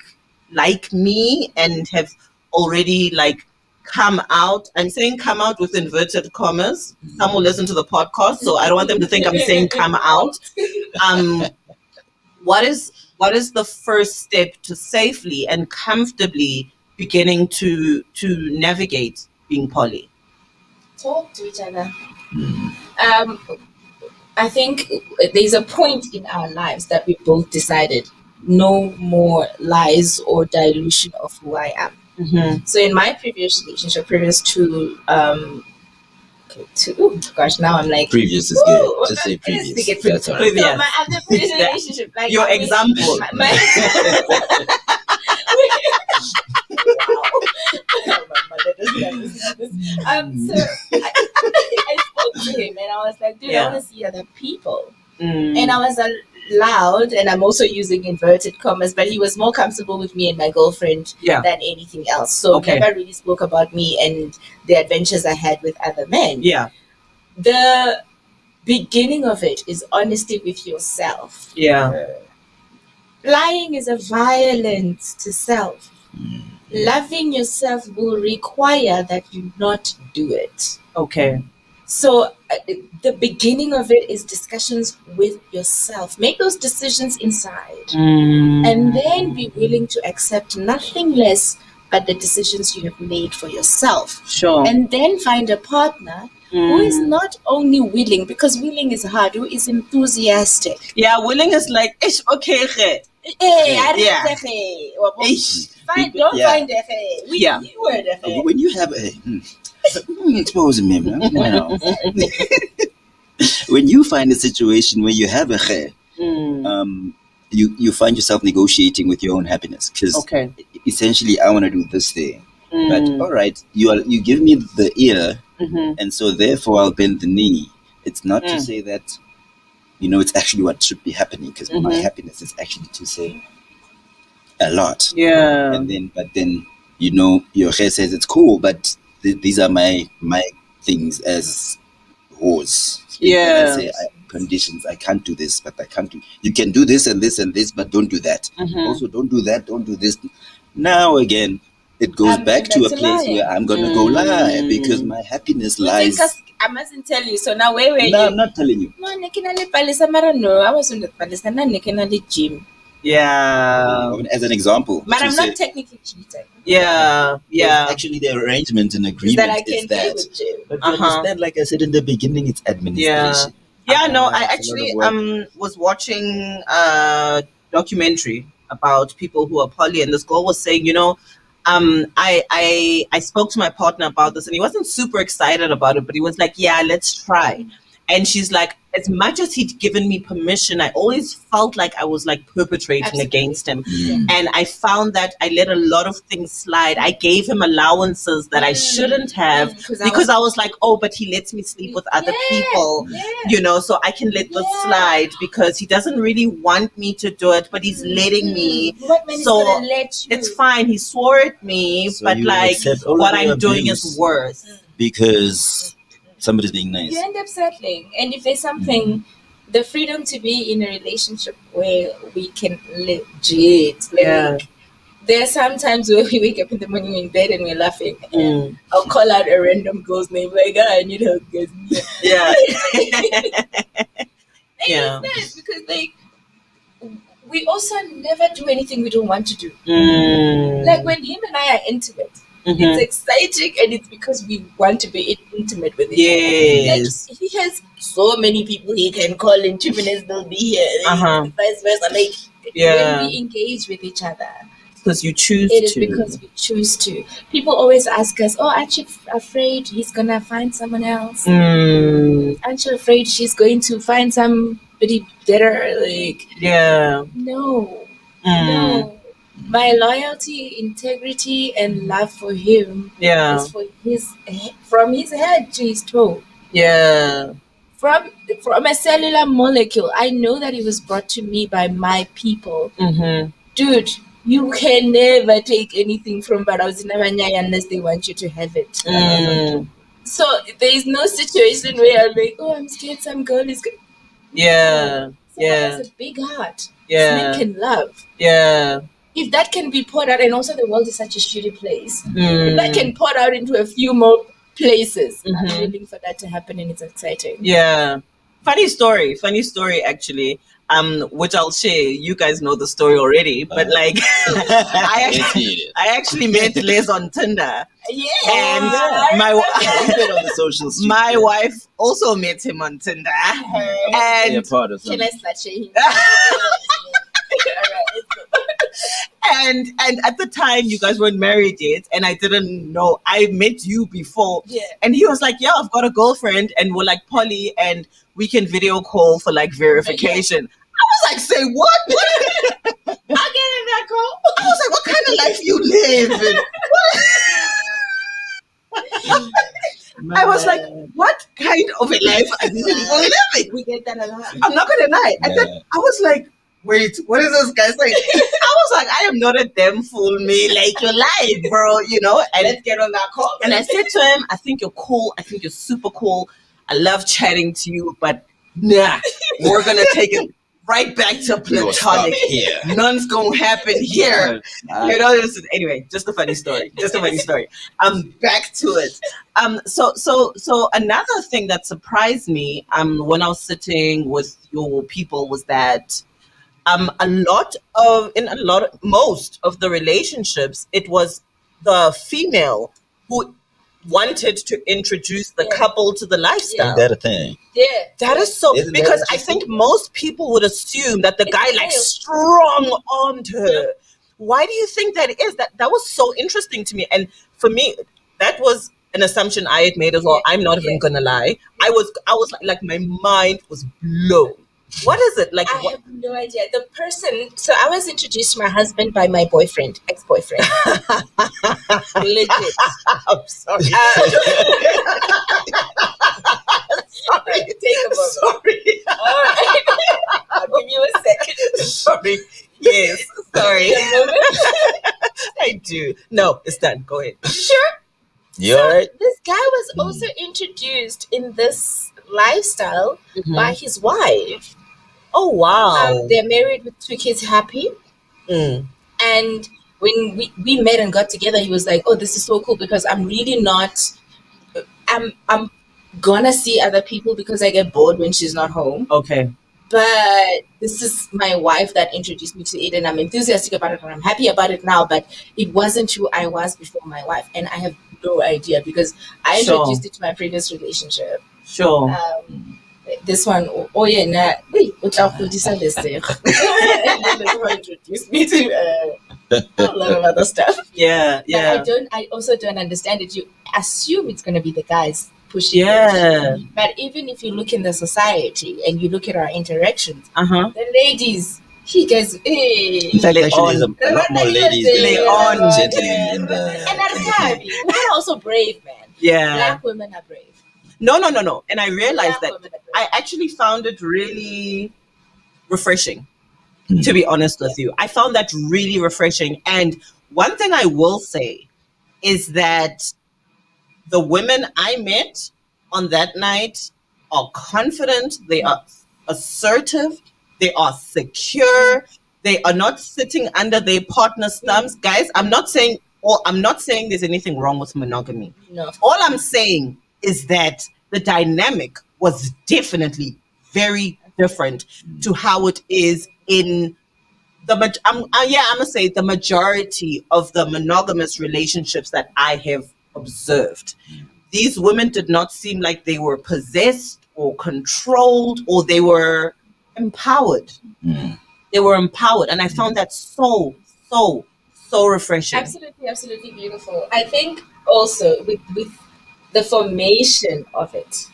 me and have already like come out. I'm saying come out with inverted commas. Some will listen to the podcast, so I don't want them to think I'm saying come out. What is the first step to safely and comfortably beginning to navigate being poly? Talk to each other. I think there's a point in our lives that we both decided no more lies or dilution of who I am. Mm-hmm. So in my previous relationship, previous to oh gosh, now I'm like Previous is good. Just say previous. That's all right. So my other previous relationship, like your example. My so I spoke to him and I was like, dude, I want to see other people. And I was allowed, and I'm also using inverted commas, but he was more comfortable with me and my girlfriend than anything else. So never really spoke about me and the adventures I had with other men. Yeah. The beginning of it is honesty with yourself. Yeah. Lying is a violence to self. Loving yourself will require that you not do it. Okay. So the beginning of it is discussions with yourself. Make those decisions inside. And then be willing to accept nothing less but the decisions you have made for yourself. Sure. And then find a partner who is not only willing, because willing is hard, who is enthusiastic. Yeah, willing is like, it's okay. Don't find the hey. When you have a exposing me, man. When you find a situation where you have a khe, you find yourself negotiating with your own happiness, because essentially I want to do this thing, but all right, you give me the ear, and so therefore I'll bend the knee. It's not to say that it's actually what should be happening, because my happiness is actually to say a lot. Yeah. But then your hair says it's cool, but these are my things as whores. Yeah. I say conditions. I can't do this, but I can't do. You can do this and this and this, but don't do that. Also, don't do that. Don't do this. Now again, it goes back to a place where I'm gonna go lie, because my happiness lies. I mustn't tell you. So now where were you? No, I'm not telling you. No, I was in the gym. Yeah. As an example. But I'm not technically cheating. Yeah. Actually, the arrangement and agreement is that. But you understand, like I said in the beginning, it's administration. Yeah, no, I actually was watching a documentary about people who are poly, and this girl was saying, I spoke to my partner about this, and he wasn't super excited about it, but he was like, yeah, let's try. And she's like, as much as he'd given me permission, I always felt like I was like perpetrating against him. And I found that I let a lot of things slide. I gave him allowances that I shouldn't have, because I was like, oh, but he lets me sleep with other people, so I can let this slide, because he doesn't really want me to do it, but he's letting me. So it's fine. He swore at me, so but like what I'm doing is worse. Because somebody's being nice. You end up settling. And if there's something, the freedom to be in a relationship where we can legit There are some times where we wake up in the morning in bed and we're laughing. I'll call out a random girl's name, like, I need help, guys. Yeah. Yeah. It's nice because, like, we also never do anything we don't want to do. Like, when him and I are intimate, it's exciting, and it's because we want to be intimate with each other. Like, he has so many people he can call in 2 minutes, they'll be here. Like, vice versa. Like, when we engage with each other, because you choose it is because we choose to. People always ask us, oh, aren't you afraid he's going to find someone else? Aren't you afraid she's going to find somebody better? Like, no. No. My loyalty, integrity, and love for him is from his head to his toe. Yeah. From a cellular molecule, I know that it was brought to me by my people. Dude, you can never take anything from Barauzinavanaya unless they want you to have it. So there is no situation where I'm like, oh, I'm scared some girl is going. Yeah. Someone has a big heart. Yeah. Someone can love. Yeah. If that can be poured out, and also the world is such a shitty place, if that can pour out into a few more places, I'm willing for that to happen, and it's exciting. Yeah. Funny story actually. Which I'll share. You guys know the story already, but like, I actually met Les on Tinder. Yeah, and on the social street, my wife also met him on Tinder. And part of can I start sharing? And at the time you guys weren't married yet, and I didn't know. I met you before, and he was like, "Yeah, I've got a girlfriend, and we're like poly, and we can video call for like verification." I was like, "Say what? I'll get in that call." I was like, "What kind of life you live?" I was like, "What kind of a life are you living?" We get that a lot. I'm not gonna lie. And then I was like, wait, what is this guy saying? I was like, I am not a damn fool, me. Like, you're lying, bro, you know? And let's get on that call. And I said to him, I think you're cool. I think you're super cool. I love chatting to you, but nah, we're going to take it right back to platonic. None's going to happen here. You know, anyway, just a funny story. Back to it. So another thing that surprised me when I was sitting with your people was that most of the relationships, it was the female who wanted to introduce the couple to the lifestyle. Is that a thing? Yeah. That is so, because I think most people would assume that the guy like strong armed her. Why do you think that is? That was so interesting to me. And for me, that was an assumption I had made as well. I'm not even gonna lie. I was like my mind was blown. What is it? Like, I have no idea. The person, so I was introduced to my husband by my boyfriend, ex-boyfriend. Legit. I'm sorry. Sorry. Take a moment. Sorry. All right. I'll give you a second. Sorry. Yes. Sorry. I do. No, it's done. Go ahead. Sure. You all right? This guy was also introduced in this lifestyle by his wife. Oh, wow. They're married with 2 kids, happy. And when we met and got together, he was like, oh, this is so cool because I'm really not, I'm gonna see other people because I get bored when she's not home. Okay. But this is my wife that introduced me to it, and I'm enthusiastic about it, and I'm happy about it now, but it wasn't who I was before my wife, and I have no idea because I introduced it to my previous relationship. Sure. This one, oh yeah, nah, wait, what else did you say this thing? Introduced me to a lot of other stuff. Yeah. I also don't understand it. You assume it's going to be the guys pushing. Yeah. It. But even if you look in the society and you look at our interactions, the ladies, he gets. In fact, actually, there's a lot more ladies gently in the. And I'm happy. Women are also brave, man. Yeah. Black women are brave. No. And I realized that I actually found it really refreshing, to be honest with you. I found that really refreshing. And one thing I will say is that the women I met on that night are confident, they are assertive, they are secure, They are not sitting under their partner's thumbs. Guys, I'm not saying there's anything wrong with monogamy. No. All I'm saying is that the dynamic was definitely very different to how it is in I'm gonna say the majority of the monogamous relationships that I have observed. These women did not seem like they were possessed or controlled, or they were empowered. They were empowered, and I found that so refreshing. Absolutely beautiful. I think also with the formation of it,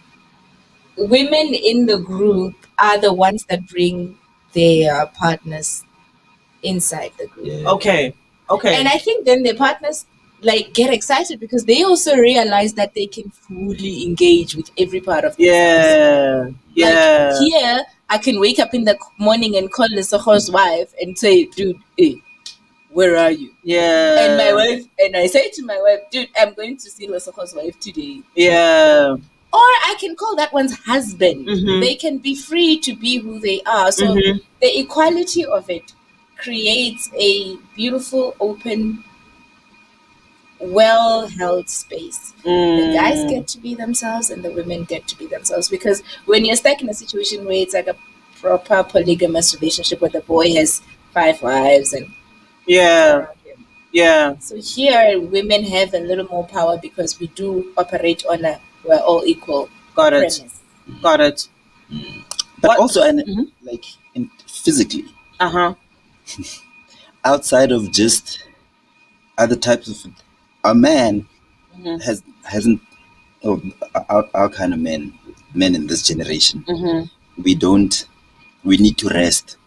women in the group are the ones that bring their partners inside the group. Yeah. Okay. And I think then their partners like get excited because they also realize that they can fully engage with every part of themselves. Like here, I can wake up in the morning and call Lesego's wife and say, dude, hey, where are you? Yeah. And I say to my wife, dude, I'm going to see Lesego's wife today. Yeah. Or I can call that one's husband. Mm-hmm. They can be free to be who they are. So the equality of it creates a beautiful, open, well-held space. The guys get to be themselves and the women get to be themselves. Because when you're stuck in a situation where it's like a proper polygamous relationship where the boy has 5 wives and so here women have a little more power because we do operate on we're all equal premise. Got it. But also, like physically, outside of just other types of, a man hasn't. Our kind of men in this generation, we need to rest.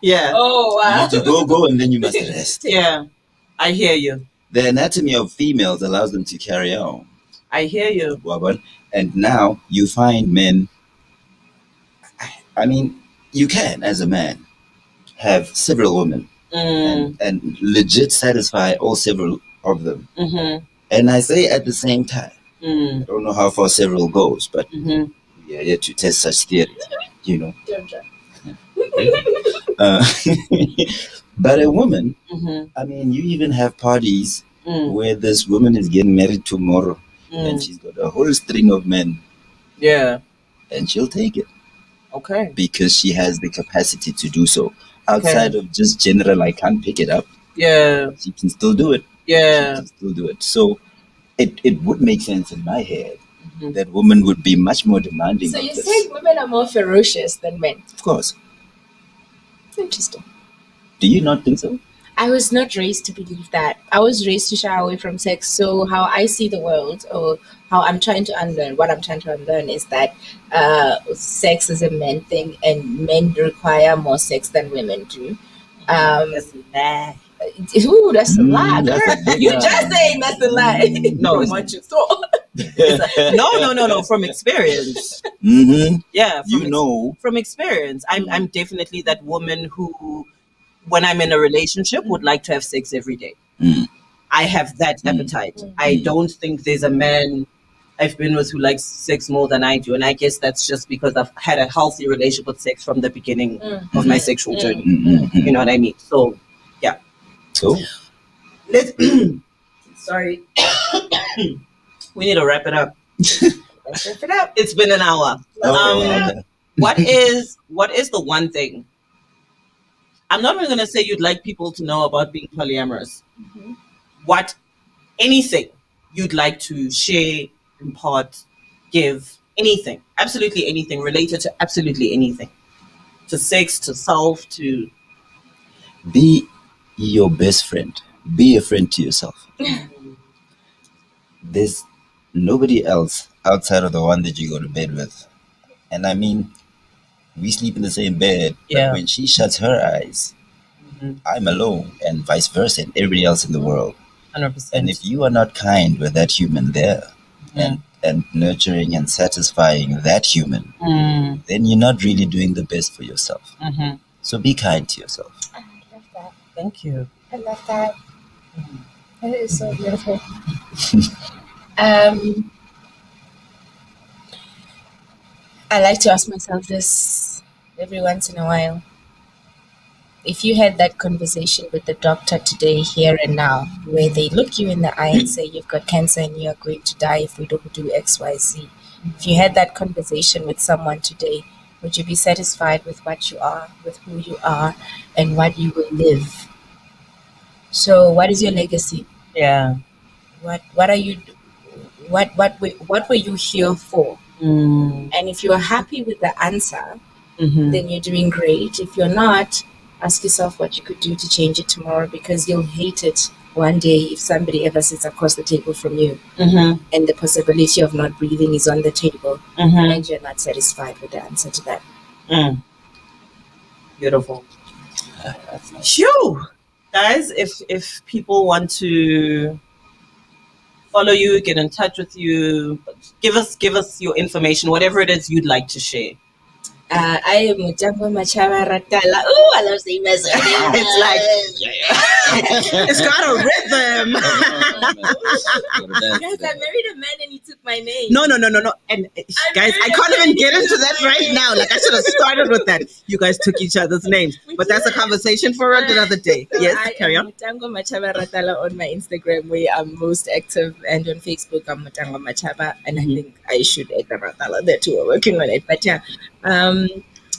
Yeah. Oh wow. You need to go and then you must rest. Yeah. I hear you. The anatomy of females allows them to carry on. I hear you. And now you find men, I mean, you can, as a man, have several women and legit satisfy all several of them. And I say at the same time, I don't know how far several goes, but we are here to test such theory, you know. But a woman, I mean, you even have parties where this woman is getting married tomorrow and she's got a whole string of men. Yeah. And she'll take it. Okay. Because she has the capacity to do so. Outside of just general, I can't pick it up. Yeah. She can still do it. Yeah. She can still do it. So it would make sense in my head that women would be much more demanding. So you say women are more ferocious than men? Of course. Interesting. Do you not think so? I was not raised to believe that. I was raised to shy away from sex. So how I see the world, or how I'm trying to unlearn, what I'm trying to unlearn is that sex is a men thing and men require more sex than women do. That's a lie. Ooh, that's a lie, girl. You lie. just saying that's a lie. No, from what you saw. No. From experience. Yeah. From experience. I'm definitely that woman who, when I'm in a relationship, would like to have sex every day. I have that appetite. I don't think there's a man I've been with who likes sex more than I do. And I guess that's just because I've had a healthy relationship with sex from the beginning of my sexual journey. You know what I mean? So, yeah. So, sorry. We need to wrap it up. Let's wrap it up. It's been an hour. What is the one thing? I'm not even going to say you'd like people to know about being polyamorous. Anything you'd like to share, impart, give, anything, absolutely anything related to absolutely anything, to sex, to self, to... Be your best friend. Be a friend to yourself. There's nobody else outside of the one that you go to bed with. And I mean, we sleep in the same bed, but when she shuts her eyes, I'm alone, and vice versa, and everybody else in the world. 100%. And if you are not kind with that human there, and nurturing and satisfying that human, then you're not really doing the best for yourself. So be kind to yourself. I love that. Thank you. I love that. That is so beautiful. I like to ask myself this every once in a while. if you had that conversation with the doctor today, here and now, where they look you in the eye and say you've got cancer and you're going to die if we don't do X, Y, Z. If you had that conversation with someone today, would you be satisfied with what you are, with who you are, and what you will live? So, what is your legacy? Yeah. What are you? What were you here for? And if you are happy with the answer, then you're doing great. If you're not, ask yourself what you could do to change it tomorrow, because you'll hate it one day if somebody ever sits across the table from you and the possibility of not breathing is on the table and you're not satisfied with the answer to that. Beautiful. Phew. Guys, if people want to follow you, get in touch with you, give us your information, whatever it is you'd like to share. I am Machaba Ratala. Oh, I love saying my surname. It's like it's got a rhythm. Guys, I married a man and he took my name. No. And guys, I can't even get into that right now. Like, I should have started with that. You guys took each other's names, but that's a conversation for another day. So yes, I carry am on. Mutangwa Machaba Ratala on my Instagram, where I'm most active, and on Facebook I'm Mutangwa Machaba, and I think I should add the Ratala there too. We're working on it, but yeah.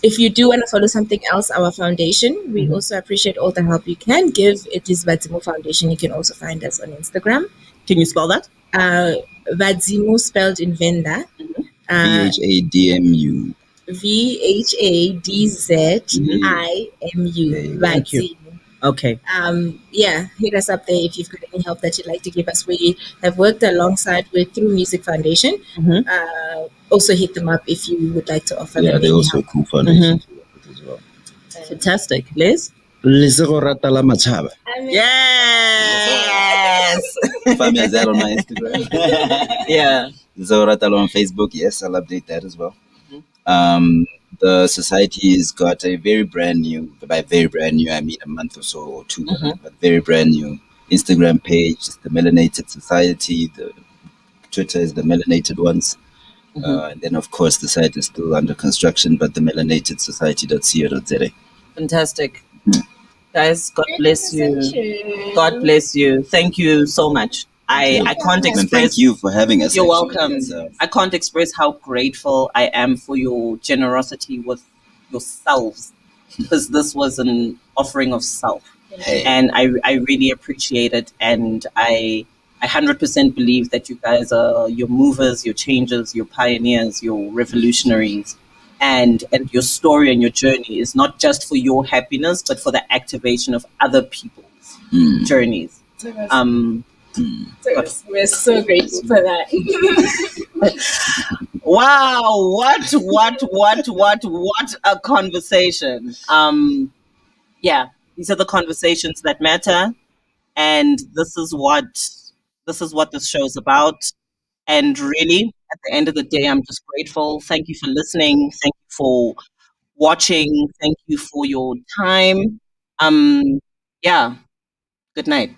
If you do want to follow something else, our foundation, we also appreciate all the help you can give. It is Vadzimo Foundation. You can also find us on Instagram. Can you spell that? Vadzimo spelled in Venda. VHADMU. VHADZIMU. Vadzimo. Okay. Yeah, hit us up there if you've got any help that you'd like to give us. We have worked alongside with Through Music Foundation. Also hit them up if you would like to offer them. Yeah, they're also a cool foundation to work with as well. Fantastic. Liz? Lesego Ratala Machaba. Yes. Find me as that on my Instagram. Yeah. Lesego Ratala on Facebook. Yes, I'll update that as well. The society has got a very brand new, by very brand new, I mean a month or so or two, but very brand new Instagram page, the Melanated Society. The Twitter is the Melanated Ones. And then, of course, the site is still under construction, but the melanatedSociety.co.za. Fantastic. Guys, God bless you. God bless you. Thank you so much. I can't express. Thank you for having us. You're welcome. I can't express how grateful I am for your generosity with yourselves, because this was an offering of self. And I really appreciate it. And I 100% believe that you guys are your movers, your changers, your pioneers, your revolutionaries. And your story and your journey is not just for your happiness, but for the activation of other people's journeys. We're so grateful for that. Wow, what a conversation. Yeah, these are the conversations that matter, and this is what this show's about. And really, at the end of the day, I'm just grateful. Thank you for listening. Thank you for watching. Thank you for your time. Yeah. Good night.